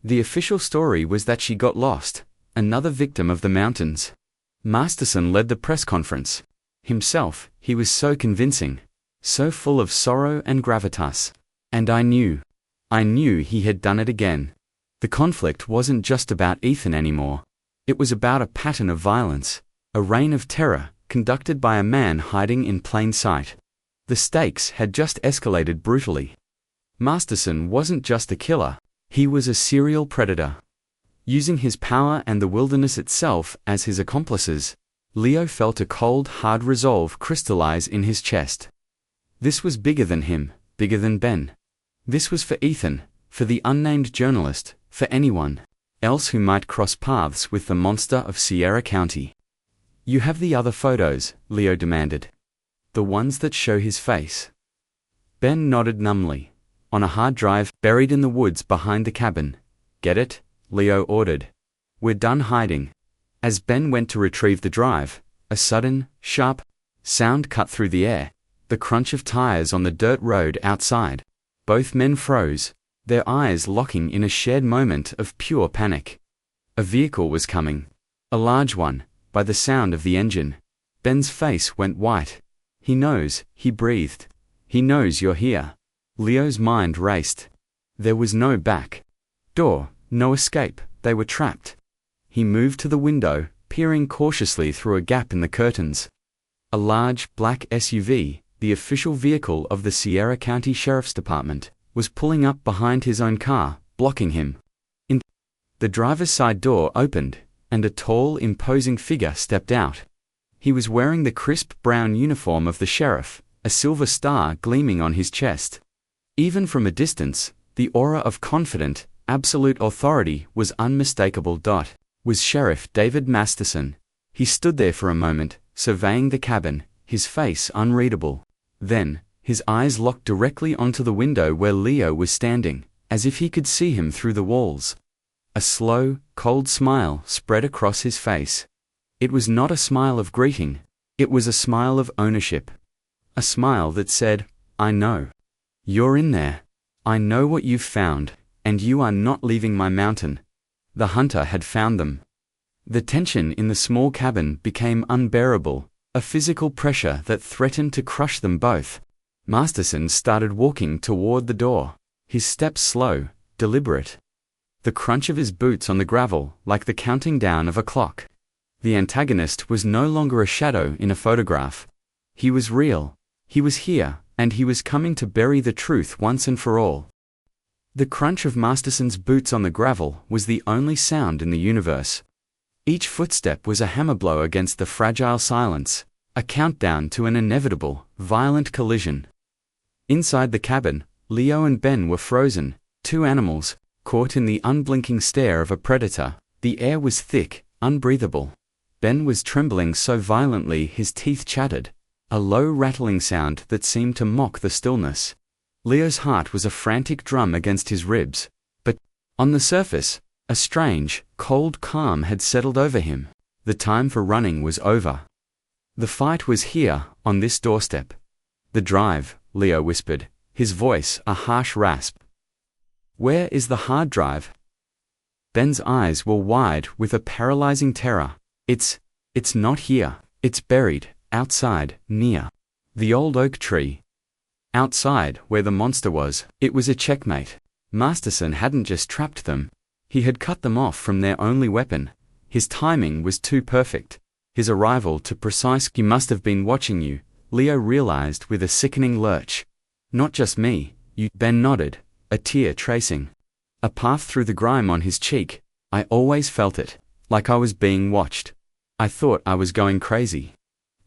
The official story was that she got lost. Another victim of the mountains. Masterson led the press conference. Himself, he was so convincing, so full of sorrow and gravitas. And I knew he had done it again. The conflict wasn't just about Ethan anymore. It was about a pattern of violence, a reign of terror, conducted by a man hiding in plain sight. The stakes had just escalated brutally. Masterson wasn't just a killer, he was a serial predator. Using his power and the wilderness itself as his accomplices, Leo felt a cold, hard resolve crystallize in his chest. This was bigger than him, bigger than Ben. This was for Ethan, for the unnamed journalist, for anyone else who might cross paths with the monster of Sierra County. You have the other photos, Leo demanded. The ones that show his face. Ben nodded numbly. On a hard drive, buried in the woods behind the cabin. Get it? Leo ordered. We're done hiding. As Ben went to retrieve the drive, a sudden, sharp sound cut through the air, the crunch of tires on the dirt road outside. Both men froze, their eyes locking in a shared moment of pure panic. A vehicle was coming. A large one, by the sound of the engine. Ben's face went white. He knows, he breathed. He knows you're here. Leo's mind raced. There was no back door, no escape, they were trapped. He moved to the window, peering cautiously through a gap in the curtains. A large, black SUV, the official vehicle of the Sierra County Sheriff's Department, was pulling up behind his own car, blocking him. The driver's side door opened, and a tall, imposing figure stepped out. He was wearing the crisp brown uniform of the sheriff, a silver star gleaming on his chest. Even from a distance, the aura of confident, absolute authority was unmistakable. Was Sheriff David Masterson. He stood there for a moment, surveying the cabin, his face unreadable. Then, his eyes locked directly onto the window where Leo was standing, as if he could see him through the walls. A slow, cold smile spread across his face. It was not a smile of greeting. It was a smile of ownership. A smile that said, I know. You're in there. I know what you've found, and you are not leaving my mountain. The hunter had found them. The tension in the small cabin became unbearable, a physical pressure that threatened to crush them both. Masterson started walking toward the door, his steps slow, deliberate. The crunch of his boots on the gravel, like the counting down of a clock. The antagonist was no longer a shadow in a photograph. He was real. He was here, and he was coming to bury the truth once and for all. The crunch of Masterson's boots on the gravel was the only sound in the universe. Each footstep was a hammer blow against the fragile silence, a countdown to an inevitable, violent collision. Inside the cabin, Leo and Ben were frozen, two animals, caught in the unblinking stare of a predator. The air was thick, unbreathable. Ben was trembling so violently his teeth chattered, a low rattling sound that seemed to mock the stillness. Leo's heart was a frantic drum against his ribs, but, on the surface, a strange, cold calm had settled over him. The time for running was over. The fight was here, on this doorstep. The drive, Leo whispered, his voice a harsh rasp. Where is the hard drive? Ben's eyes were wide with a paralyzing terror. It's not here. It's buried, outside, near the old oak tree. Outside, where the monster was, it was a checkmate. Masterson hadn't just trapped them. He had cut them off from their only weapon. His timing was too perfect. His arrival too precise. He must have been watching you, Leo realized with a sickening lurch. Not just me, you. Ben nodded, a tear tracing a path through the grime on his cheek. I always felt it, like I was being watched. I thought I was going crazy.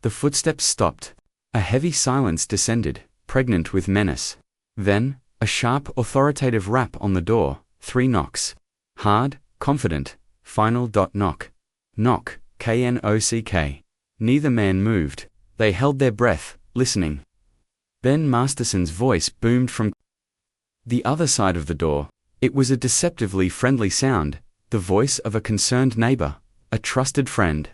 The footsteps stopped. A heavy silence descended, pregnant with menace. Then, a sharp, authoritative rap on the door, 3 knocks. Hard, confident, final. Knock. Knock, Knock. Neither man moved. They held their breath, listening. Ben Masterson's voice boomed from the other side of the door. It was a deceptively friendly sound, the voice of a concerned neighbor, a trusted friend.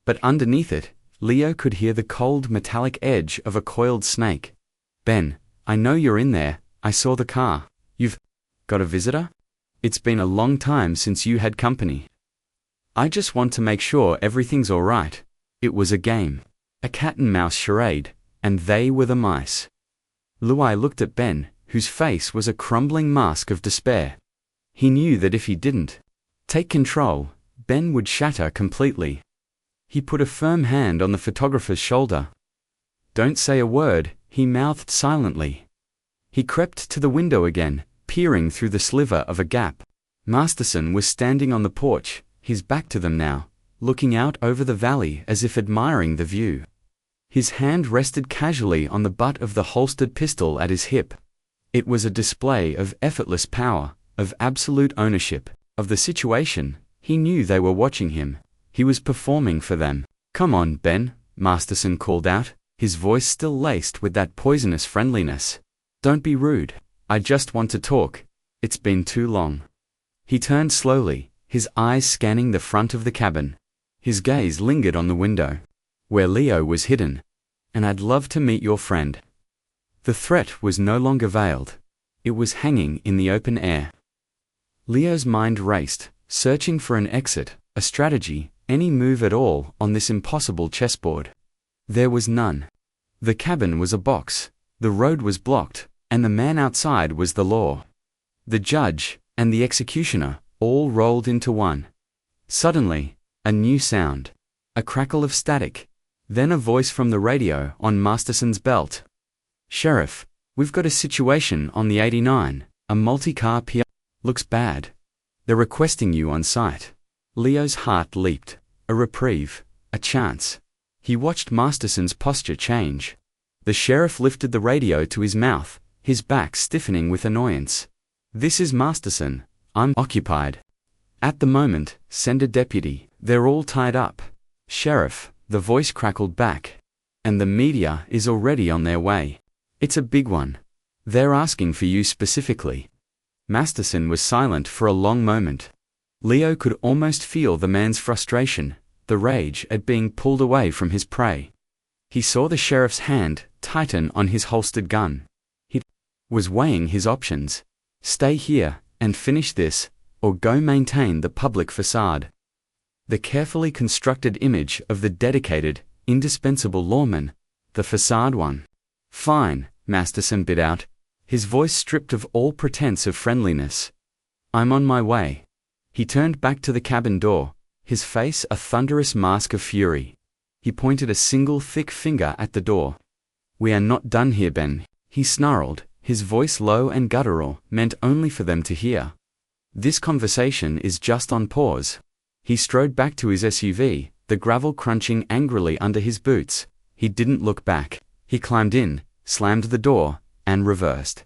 But underneath it, Leo could hear the cold metallic edge of a coiled snake. Ben, I know you're in there. I saw the car. You've got a visitor? It's been a long time since you had company. I just want to make sure everything's all right. It was a game. A cat-and-mouse charade, and they were the mice. Luai looked at Ben, whose face was a crumbling mask of despair. He knew that if he didn't take control, Ben would shatter completely. He put a firm hand on the photographer's shoulder. Don't say a word, he mouthed silently. He crept to the window again, peering through the sliver of a gap. Masterson was standing on the porch, his back to them now, looking out over the valley as if admiring the view. His hand rested casually on the butt of the holstered pistol at his hip. It was a display of effortless power, of absolute ownership. of the situation. He knew they were watching him. He was performing for them. "Come on, Ben," Masterson called out, his voice still laced with that poisonous friendliness. "Don't be rude. I just want to talk. It's been too long." He turned slowly, his eyes scanning the front of the cabin. His gaze lingered on the window, where Leo was hidden. "And I'd love to meet your friend." The threat was no longer veiled. It was hanging in the open air. Leo's mind raced, searching for an exit, a strategy, any move at all on this impossible chessboard. There was none. The cabin was a box, the road was blocked, and the man outside was the law. The judge and the executioner, all rolled into one. Suddenly, a new sound. A crackle of static. Then a voice from the radio on Masterson's belt. "Sheriff, we've got a situation on the 89, a multi-car PR. Looks bad. They're requesting you on site." Leo's heart leaped. A reprieve, a chance. He watched Masterson's posture change. The sheriff lifted the radio to his mouth, his back stiffening with annoyance. "This is Masterson. I'm occupied." "At the moment, send a deputy. They're all tied up." "Sheriff," the voice crackled back. "And the media is already on their way. It's a big one. They're asking for you specifically." Masterson was silent for a long moment. Leo could almost feel the man's frustration, the rage at being pulled away from his prey. He saw the sheriff's hand tighten on his holstered gun. He was weighing his options. Stay here and finish this, or go maintain the public facade. The carefully constructed image of the dedicated, indispensable lawman, the facade one. "Fine," Masterson bit out, his voice stripped of all pretense of friendliness. "I'm on my way." He turned back to the cabin door, his face a thunderous mask of fury. He pointed a single thick finger at the door. "We are not done here, Ben," he snarled, his voice low and guttural, meant only for them to hear. "This conversation is just on pause." He strode back to his SUV, the gravel crunching angrily under his boots. He didn't look back. He climbed in, slammed the door, and reversed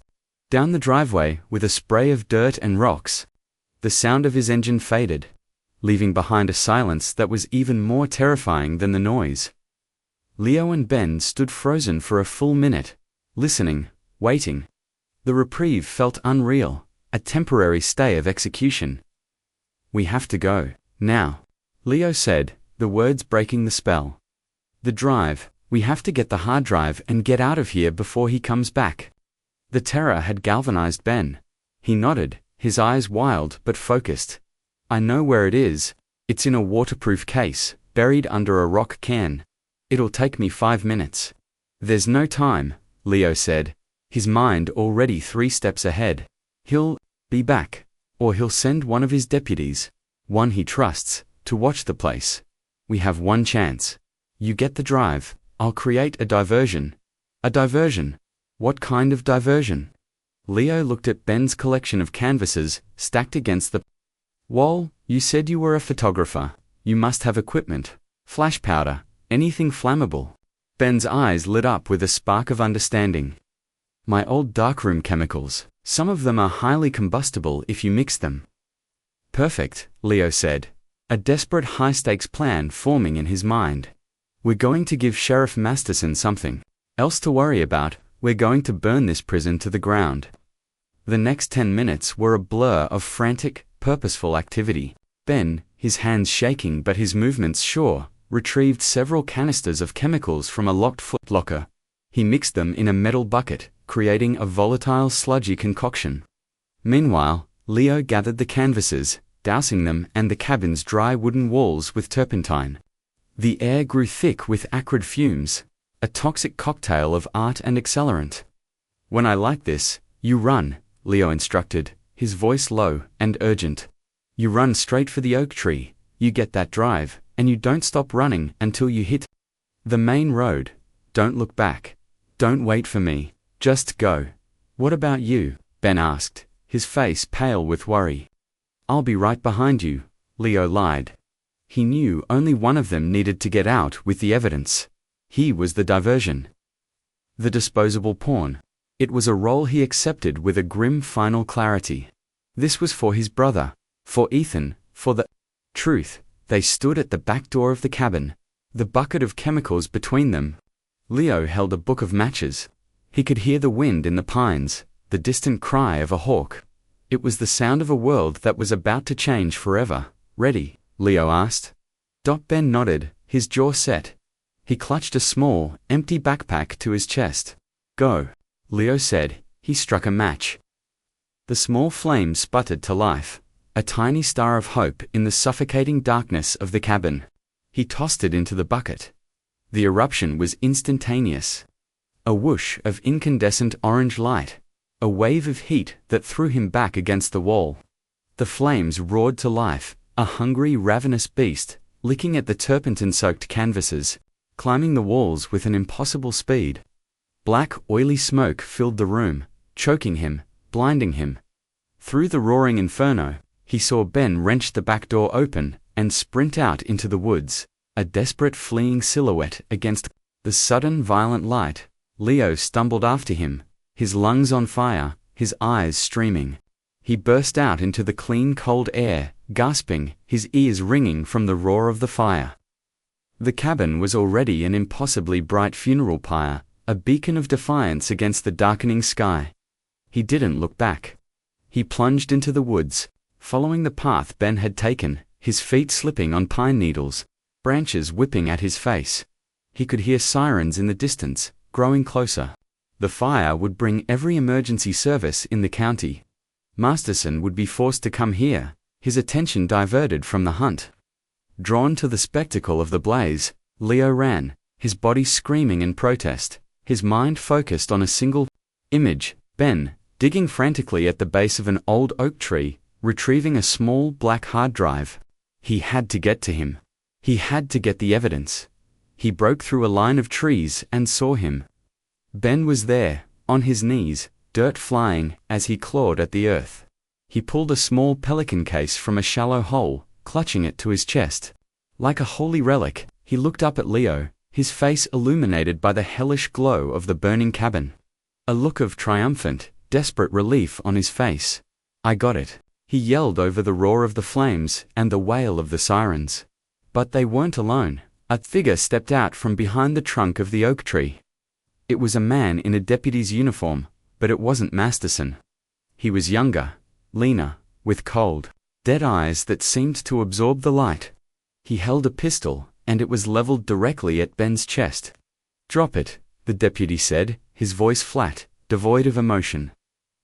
down the driveway with a spray of dirt and rocks. The sound of his engine faded, leaving behind a silence that was even more terrifying than the noise. Leo and Ben stood frozen for a full minute, listening, waiting. The reprieve felt unreal, a temporary stay of execution. "We have to go, now," Leo said, the words breaking the spell. "The drive, we have to get the hard drive and get out of here before he comes back." The terror had galvanized Ben. He nodded, his eyes wild but focused. "I know where it is. It's in a waterproof case, buried under a rock can. It'll take me 5 minutes. "There's no time," Leo said, his mind already 3 steps ahead. "He'll be back, or he'll send one of his deputies, one he trusts, to watch the place. We have one chance. You get the drive, I'll create a diversion." "A diversion? What kind of diversion?" Leo looked at Ben's collection of canvases, stacked against the wall. "You said you were a photographer. You must have equipment. Flash powder, anything flammable." Ben's eyes lit up with a spark of understanding. "My old darkroom chemicals. Some of them are highly combustible if you mix them." "Perfect," Leo said, a desperate high-stakes plan forming in his mind. "We're going to give Sheriff Masterson something else to worry about. We're going to burn this prison to the ground." The next 10 minutes were a blur of frantic, purposeful activity. Ben, his hands shaking but his movements sure, retrieved several canisters of chemicals from a locked footlocker. He mixed them in a metal bucket, creating a volatile sludgy concoction. Meanwhile, Leo gathered the canvases, dousing them and the cabin's dry wooden walls with turpentine. The air grew thick with acrid fumes, a toxic cocktail of art and accelerant. "When I light this, you run," Leo instructed, his voice low and urgent. "You run straight for the oak tree, you get that drive, and you don't stop running until you hit the main road. Don't look back. Don't wait for me. Just go." "What about you?" Ben asked, his face pale with worry. "I'll be right behind you," Leo lied. He knew only one of them needed to get out with the evidence. He was the diversion. The disposable pawn. It was a role he accepted with a grim final clarity. This was for his brother, For Ethan, for the truth, they stood at the back door of the cabin, the bucket of chemicals between them. Leo held a book of matches. He could hear the wind in the pines, the distant cry of a hawk. It was the sound of a world that was about to change forever. Ready? Leo asked. Ben nodded, his jaw set. He clutched a small, empty backpack to his chest. Go, Leo said. He struck a match. The small flame sputtered to life, a tiny star of hope in the suffocating darkness of the cabin. He tossed it into the bucket. The eruption was instantaneous. A whoosh of incandescent orange light, a wave of heat that threw him back against the wall. The flames roared to life, a hungry, ravenous beast, licking at the turpentine-soaked canvases, climbing the walls with an impossible speed. Black, oily smoke filled the room, choking him, blinding him. Through the roaring inferno, he saw Ben wrench the back door open and sprint out into the woods, a desperate fleeing silhouette against the sudden violent light. Leo stumbled after him, his lungs on fire, his eyes streaming. He burst out into the clean cold air, gasping, his ears ringing from the roar of the fire. The cabin was already an impossibly bright funeral pyre, a beacon of defiance against the darkening sky. He didn't look back. He plunged into the woods, following the path Ben had taken, his feet slipping on pine needles, branches whipping at his face. He could hear sirens in the distance, growing closer. The fire would bring every emergency service in the county. Masterson would be forced to come here, his attention diverted from the hunt. Drawn to the spectacle of the blaze, Leo ran, his body screaming in protest, his mind focused on a single image: Ben, digging frantically at the base of an old oak tree, retrieving a small black hard drive. He had to get to him. He had to get the evidence. He broke through a line of trees and saw him. Ben was there, on his knees, dirt flying as he clawed at the earth. He pulled a small pelican case from a shallow hole, clutching it to his chest. Like a holy relic, he looked up at Leo, his face illuminated by the hellish glow of the burning cabin. A look of triumphant, desperate relief on his face. I got it, he yelled over the roar of the flames and the wail of the sirens. But they weren't alone. A figure stepped out from behind the trunk of the oak tree. It was a man in a deputy's uniform, but it wasn't Masterson. He was younger, leaner, with cold, dead eyes that seemed to absorb the light. He held a pistol, and it was leveled directly at Ben's chest. Drop it, the deputy said, his voice flat, devoid of emotion.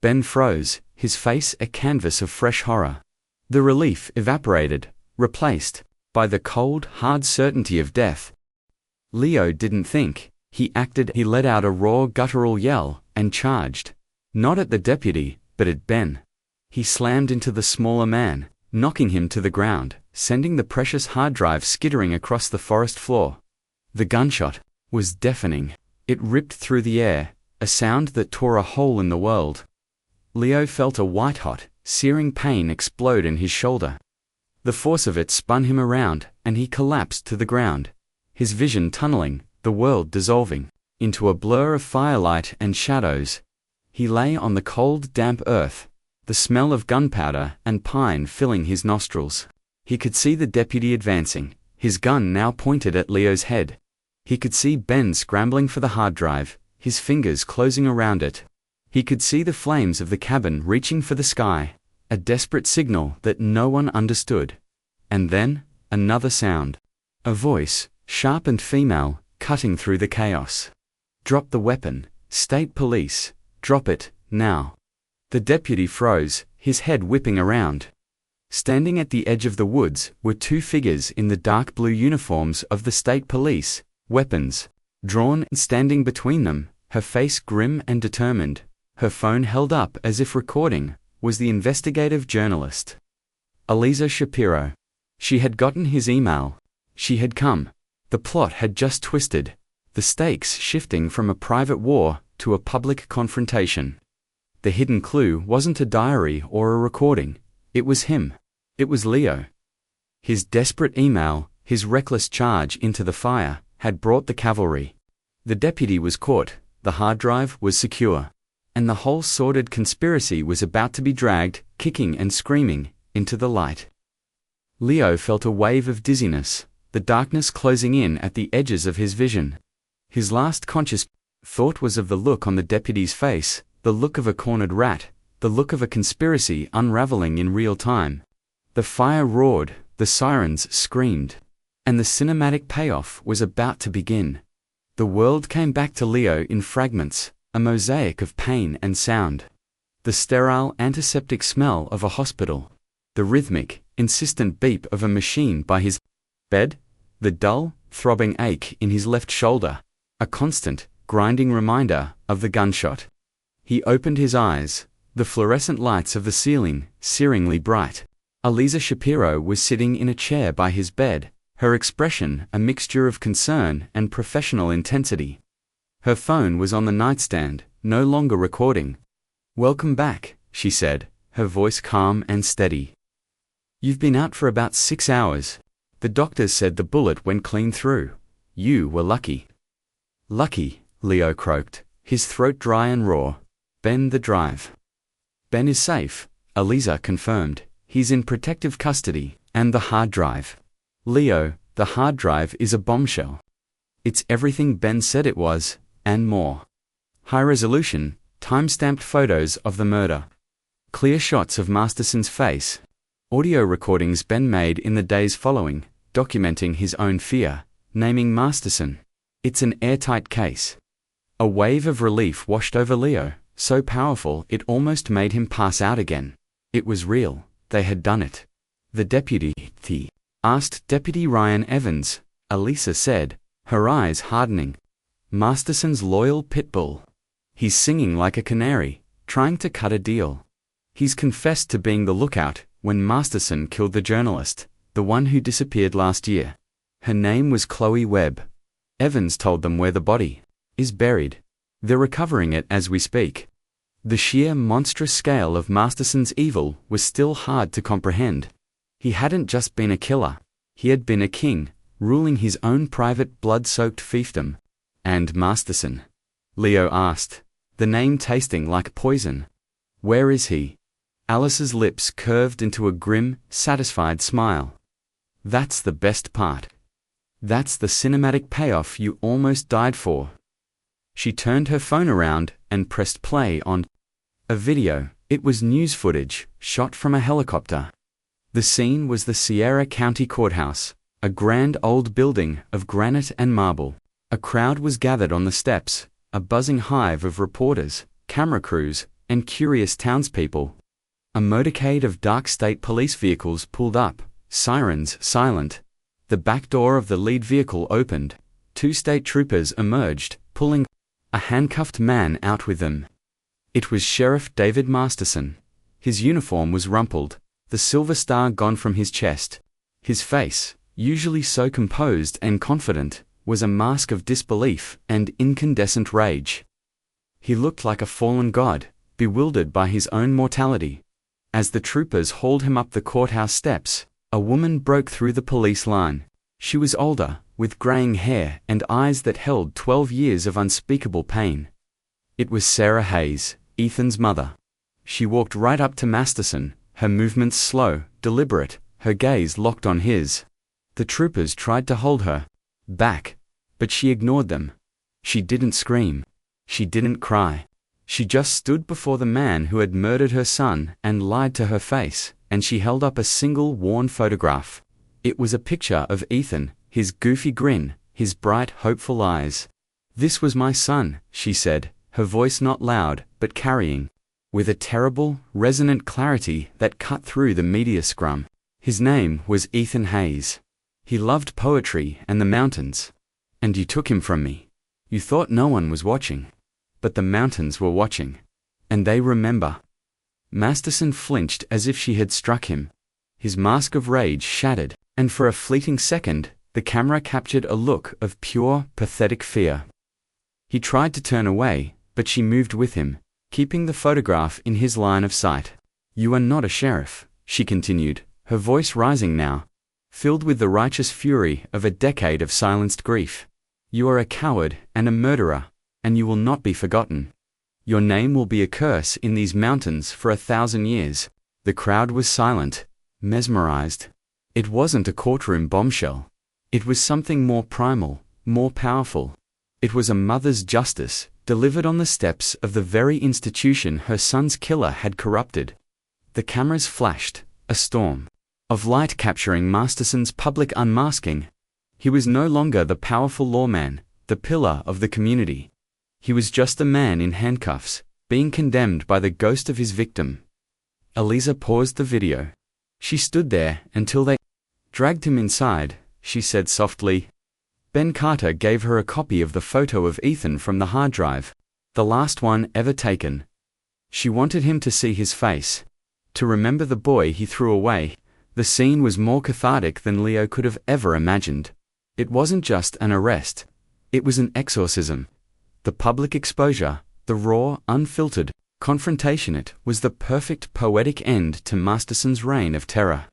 Ben froze, his face a canvas of fresh horror. The relief evaporated, replaced by the cold, hard certainty of death. Leo didn't think, he acted. He let out a raw, guttural yell and charged. Not at the deputy, but at Ben. He slammed into the smaller man, knocking him to the ground, sending the precious hard drive skittering across the forest floor. The gunshot was deafening. It ripped through the air, a sound that tore a hole in the world. Leo felt a white-hot, searing pain explode in his shoulder. The force of it spun him around, and he collapsed to the ground, his vision tunneling, the world dissolving into a blur of firelight and shadows. He lay on the cold, damp earth, the smell of gunpowder and pine filling his nostrils. He could see the deputy advancing, his gun now pointed at Leo's head. He could see Ben scrambling for the hard drive, his fingers closing around it. He could see the flames of the cabin reaching for the sky, a desperate signal that no one understood. And then, another sound. A voice, sharp and female, cutting through the chaos. Drop the weapon, state police, drop it, now. The deputy froze, his head whipping around. Standing at the edge of the woods were two figures in the dark blue uniforms of the state police, weapons drawn, and standing between them, her face grim and determined, her phone held up as if recording, was the investigative journalist. Eliza Shapiro. She had gotten his email. She had come. The plot had just twisted, the stakes shifting from a private war to a public confrontation. The hidden clue wasn't a diary or a recording. It was him. It was Leo. His desperate email, his reckless charge into the fire, had brought the cavalry. The deputy was caught, the hard drive was secure, and the whole sordid conspiracy was about to be dragged, kicking and screaming, into the light. Leo felt a wave of dizziness, the darkness closing in at the edges of his vision. His last conscious thought was of the look on the deputy's face, the look of a cornered rat, the look of a conspiracy unraveling in real time. The fire roared, the sirens screamed, and the cinematic payoff was about to begin. The world came back to Leo in fragments, a mosaic of pain and sound. The sterile, antiseptic smell of a hospital, the rhythmic, insistent beep of a machine by his bed, the dull, throbbing ache in his left shoulder, a constant, grinding reminder of the gunshot. He opened his eyes, the fluorescent lights of the ceiling, searingly bright. Aliza Shapiro was sitting in a chair by his bed, her expression a mixture of concern and professional intensity. Her phone was on the nightstand, no longer recording. "Welcome back," she said, her voice calm and steady. "You've been out for about 6 hours. The doctors said the bullet went clean through. You were lucky." "Lucky," Leo croaked, his throat dry and raw. "Ben, the drive." "Ben is safe," Aliza confirmed. "He's in protective custody, and the hard drive." "Leo, the hard drive is a bombshell. It's everything Ben said it was, and more. High-resolution, time-stamped photos of the murder. Clear shots of Masterson's face. Audio recordings Ben made in the days following, documenting his own fear, naming Masterson. It's an airtight case." A wave of relief washed over Leo, so powerful it almost made him pass out again. It was real, they had done it. "The deputy, asked Deputy Ryan Evans," Aliza said, her eyes hardening. "Masterson's loyal pit bull. He's singing like a canary, trying to cut a deal. He's confessed to being the lookout when Masterson killed the journalist, the one who disappeared last year. Her name was Chloe Webb. Evans told them where the body is buried. They're recovering it as we speak." The sheer monstrous scale of Masterson's evil was still hard to comprehend. He hadn't just been a killer, he had been a king, ruling his own private blood-soaked fiefdom. "And Masterson?" Leo asked, the name tasting like poison. "Where is he?" Alice's lips curved into a grim, satisfied smile. "That's the best part. That's the cinematic payoff you almost died for." She turned her phone around and pressed play on a video. It was news footage, shot from a helicopter. The scene was the Sierra County Courthouse, a grand old building of granite and marble. A crowd was gathered on the steps, a buzzing hive of reporters, camera crews, and curious townspeople. A motorcade of dark state police vehicles pulled up, sirens silent. The back door of the lead vehicle opened. 2 state troopers emerged, pulling a handcuffed man out with them. It was Sheriff David Masterson. His uniform was rumpled, the silver star gone from his chest. His face, usually so composed and confident, was a mask of disbelief and incandescent rage. He looked like a fallen god, bewildered by his own mortality. As the troopers hauled him up the courthouse steps, a woman broke through the police line. She was older, with graying hair and eyes that held 12 years of unspeakable pain. It was Sarah Hayes, Ethan's mother. She walked right up to Masterson, her movements slow, deliberate, her gaze locked on his. The troopers tried to hold her back, but she ignored them. She didn't scream. She didn't cry. She just stood before the man who had murdered her son and lied to her face, and she held up a single worn photograph. It was a picture of Ethan, his goofy grin, his bright, hopeful eyes. "This was my son," she said, her voice not loud, but carrying, with a terrible, resonant clarity that cut through the media scrum. "His name was Ethan Hayes. He loved poetry and the mountains. And you took him from me. You thought no one was watching. But the mountains were watching. And they remember." Masterson flinched as if she had struck him. His mask of rage shattered, and for a fleeting second, the camera captured a look of pure, pathetic fear. He tried to turn away, but she moved with him, keeping the photograph in his line of sight. "You are not a sheriff," she continued, her voice rising now, filled with the righteous fury of a decade of silenced grief. "You are a coward and a murderer, and you will not be forgotten. Your name will be a curse in these mountains for 1,000 years." The crowd was silent. mesmerized. It wasn't a courtroom bombshell. It was something more primal, more powerful. It was a mother's justice, delivered on the steps of the very institution her son's killer had corrupted. The cameras flashed, a storm of light capturing Masterson's public unmasking. He was no longer the powerful lawman, the pillar of the community. He was just a man in handcuffs, being condemned by the ghost of his victim. Eliza paused the video. She stood there until they dragged him inside, she said softly. Ben Carter gave her a copy of the photo of Ethan from the hard drive, the last one ever taken. She wanted him to see his face, to remember the boy he threw away. The scene was more cathartic than Leo could have ever imagined. It wasn't just an arrest. It was an exorcism. The public exposure, the raw, unfiltered confrontation, it was the perfect poetic end to Masterson's reign of terror.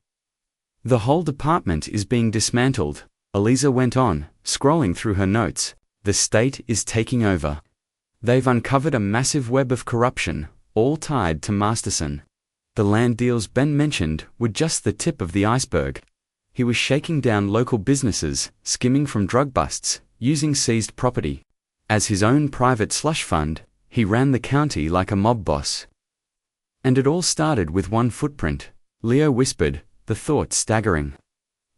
The whole department is being dismantled, Eliza went on, scrolling through her notes. The state is taking over. They've uncovered a massive web of corruption, all tied to Masterson. The land deals Ben mentioned were just the tip of the iceberg. He was shaking down local businesses, skimming from drug busts, using seized property. As his own private slush fund, he ran the county like a mob boss. And it all started with one footprint, Leo whispered, the thought staggering.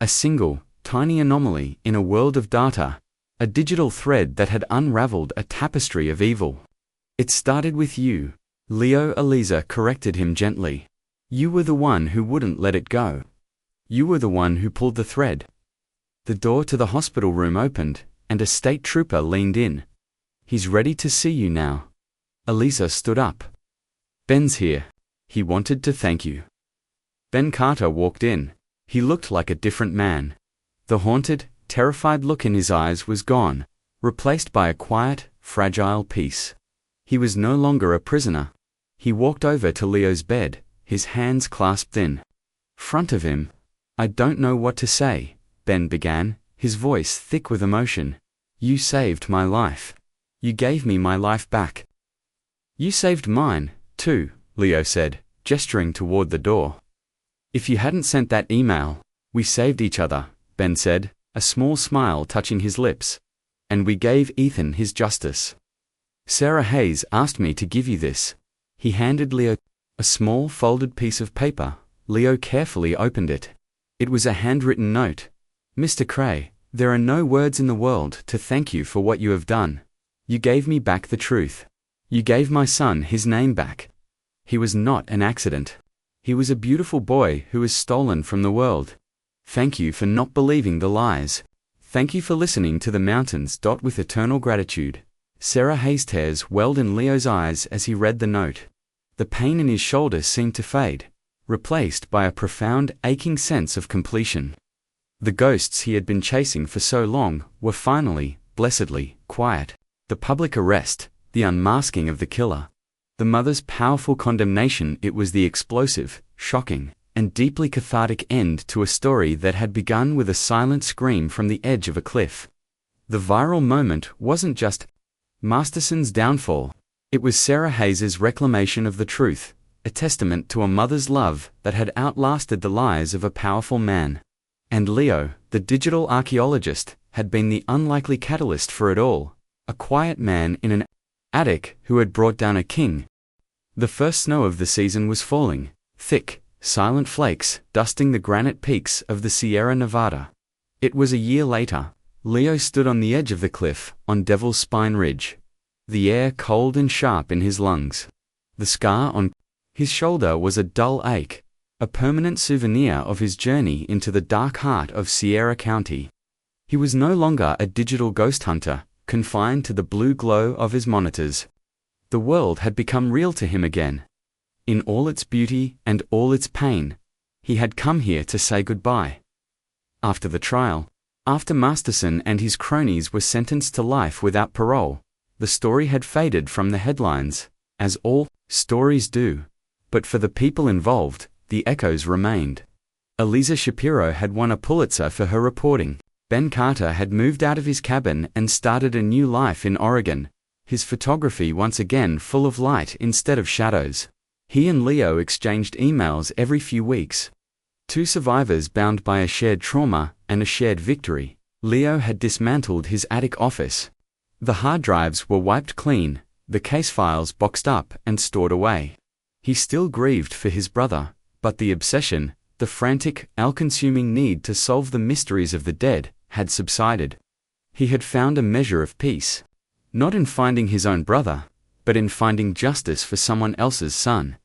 A single, tiny anomaly in a world of data, a digital thread that had unraveled a tapestry of evil. It started with you, Leo. Eliza corrected him gently. You were the one who wouldn't let it go. You were the one who pulled the thread. The door to the hospital room opened, and a state trooper leaned in. He's ready to see you now. Eliza stood up. Ben's here. He wanted to thank you. Ben Carter walked in. He looked like a different man. The haunted, terrified look in his eyes was gone, replaced by a quiet, fragile peace. He was no longer a prisoner. He walked over to Leo's bed, his hands clasped in front of him. I don't know what to say, Ben began, his voice thick with emotion. You saved my life. You gave me my life back. You saved mine, too, Leo said, gesturing toward the door. If you hadn't sent that email, we saved each other, Ben said, a small smile touching his lips. And we gave Ethan his justice. Sarah Hayes asked me to give you this. He handed Leo a small folded piece of paper. Leo carefully opened it. It was a handwritten note. Mr. Cray, there are no words in the world to thank you for what you have done. You gave me back the truth. You gave my son his name back. He was not an accident. He was a beautiful boy who was stolen from the world. Thank you for not believing the lies. Thank you for listening to the mountains. With eternal gratitude. Sarah Hayes' tears welled in Leo's eyes as he read the note. The pain in his shoulder seemed to fade, replaced by a profound, aching sense of completion. The ghosts he had been chasing for so long were finally, blessedly, quiet. The public arrest, the unmasking of the killer, the mother's powerful condemnation. It was the explosive, shocking, and deeply cathartic end to a story that had begun with a silent scream from the edge of a cliff. The viral moment wasn't just Masterson's downfall. It was Sarah Hayes' reclamation of the truth, a testament to a mother's love that had outlasted the lies of a powerful man. And Leo, the digital archaeologist, had been the unlikely catalyst for it all, a quiet man in an attic who had brought down a king. The first snow of the season was falling, thick, silent flakes dusting the granite peaks of the Sierra Nevada. It was a year later. Leo stood on the edge of the cliff, on Devil's Spine Ridge. The air cold and sharp in his lungs. The scar on his shoulder was a dull ache, a permanent souvenir of his journey into the dark heart of Sierra County. He was no longer a digital ghost hunter, confined to the blue glow of his monitors. The world had become real to him again. In all its beauty and all its pain, he had come here to say goodbye. After the trial, after Masterson and his cronies were sentenced to life without parole, the story had faded from the headlines, as all stories do. But for the people involved, the echoes remained. Eliza Shapiro had won a Pulitzer for her reporting. Ben Carter had moved out of his cabin and started a new life in Oregon, his photography once again full of light instead of shadows. He and Leo exchanged emails every few weeks. Two survivors bound by a shared trauma and a shared victory. Leo had dismantled his attic office. The hard drives were wiped clean, the case files boxed up and stored away. He still grieved for his brother, but the obsession, the frantic, all-consuming need to solve the mysteries of the dead, had subsided. He had found a measure of peace. Not in finding his own brother, but in finding justice for someone else's son.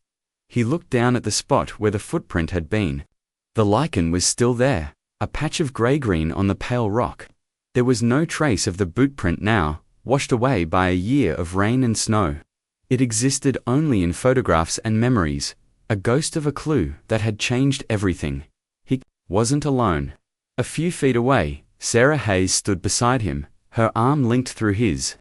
He looked down at the spot where the footprint had been. The lichen was still there, a patch of grey-green on the pale rock. There was no trace of the boot print now, washed away by a year of rain and snow. It existed only in photographs and memories, a ghost of a clue that had changed everything. He wasn't alone. A few feet away, Sarah Hayes stood beside him, her arm linked through his.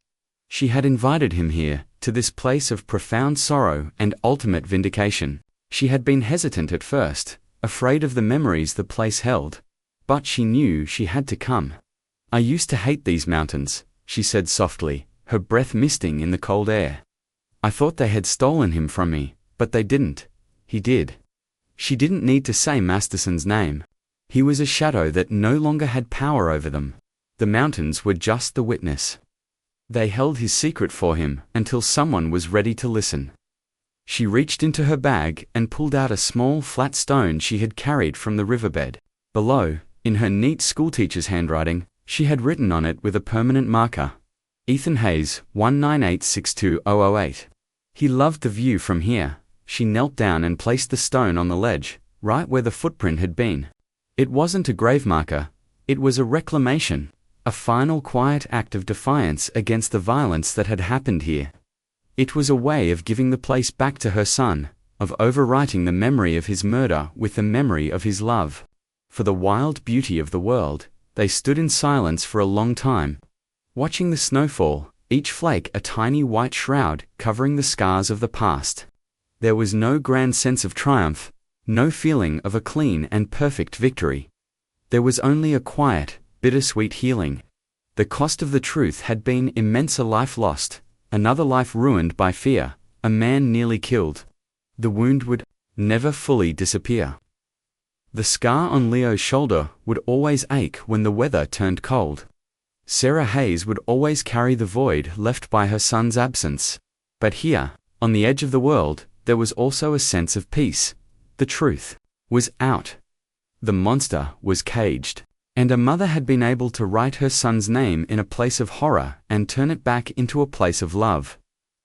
She had invited him here, to this place of profound sorrow and ultimate vindication. She had been hesitant at first, afraid of the memories the place held. But she knew she had to come. "I used to hate these mountains," she said softly, her breath misting in the cold air. "I thought they had stolen him from me, but they didn't. He did." She didn't need to say Masterson's name. He was a shadow that no longer had power over them. The mountains were just the witness. They held his secret for him until someone was ready to listen. She reached into her bag and pulled out a small flat stone she had carried from the riverbed. Below, in her neat schoolteacher's handwriting, she had written on it with a permanent marker, "Ethan Hayes, 198620008. He loved the view from here." She knelt down and placed the stone on the ledge, right where the footprint had been. It wasn't a grave marker, it was a reclamation, a final quiet act of defiance against the violence that had happened here. It was a way of giving the place back to her son, of overwriting the memory of his murder with the memory of his love. For the wild beauty of the world, they stood in silence for a long time, watching the snowfall, each flake a tiny white shroud covering the scars of the past. There was no grand sense of triumph, no feeling of a clean and perfect victory. There was only a quiet, bittersweet healing. The cost of the truth had been immense: a life lost, another life ruined by fear, a man nearly killed. The wound would never fully disappear. The scar on Leo's shoulder would always ache when the weather turned cold. Sarah Hayes would always carry the void left by her son's absence. But here, on the edge of the world, there was also a sense of peace. The truth was out. The monster was caged. And a mother had been able to write her son's name in a place of horror and turn it back into a place of love.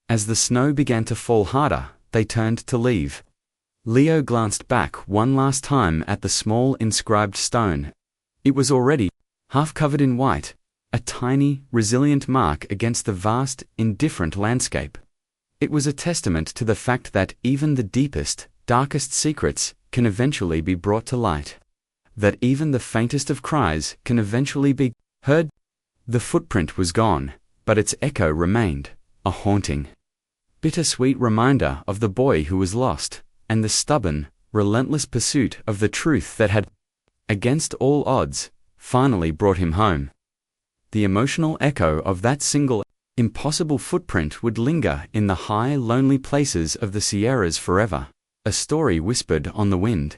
As the snow began to fall harder, they turned to leave. Leo glanced back one last time at the small inscribed stone. It was already half covered in white, a tiny, resilient mark against the vast, indifferent landscape. It was a testament to the fact that even the deepest, darkest secrets can eventually be brought to light. That even the faintest of cries can eventually be heard. The footprint was gone, but its echo remained, a haunting, bittersweet reminder of the boy who was lost, and the stubborn, relentless pursuit of the truth that had, against all odds, finally brought him home. The emotional echo of that single, impossible footprint would linger in the high, lonely places of the Sierras forever, a story whispered on the wind.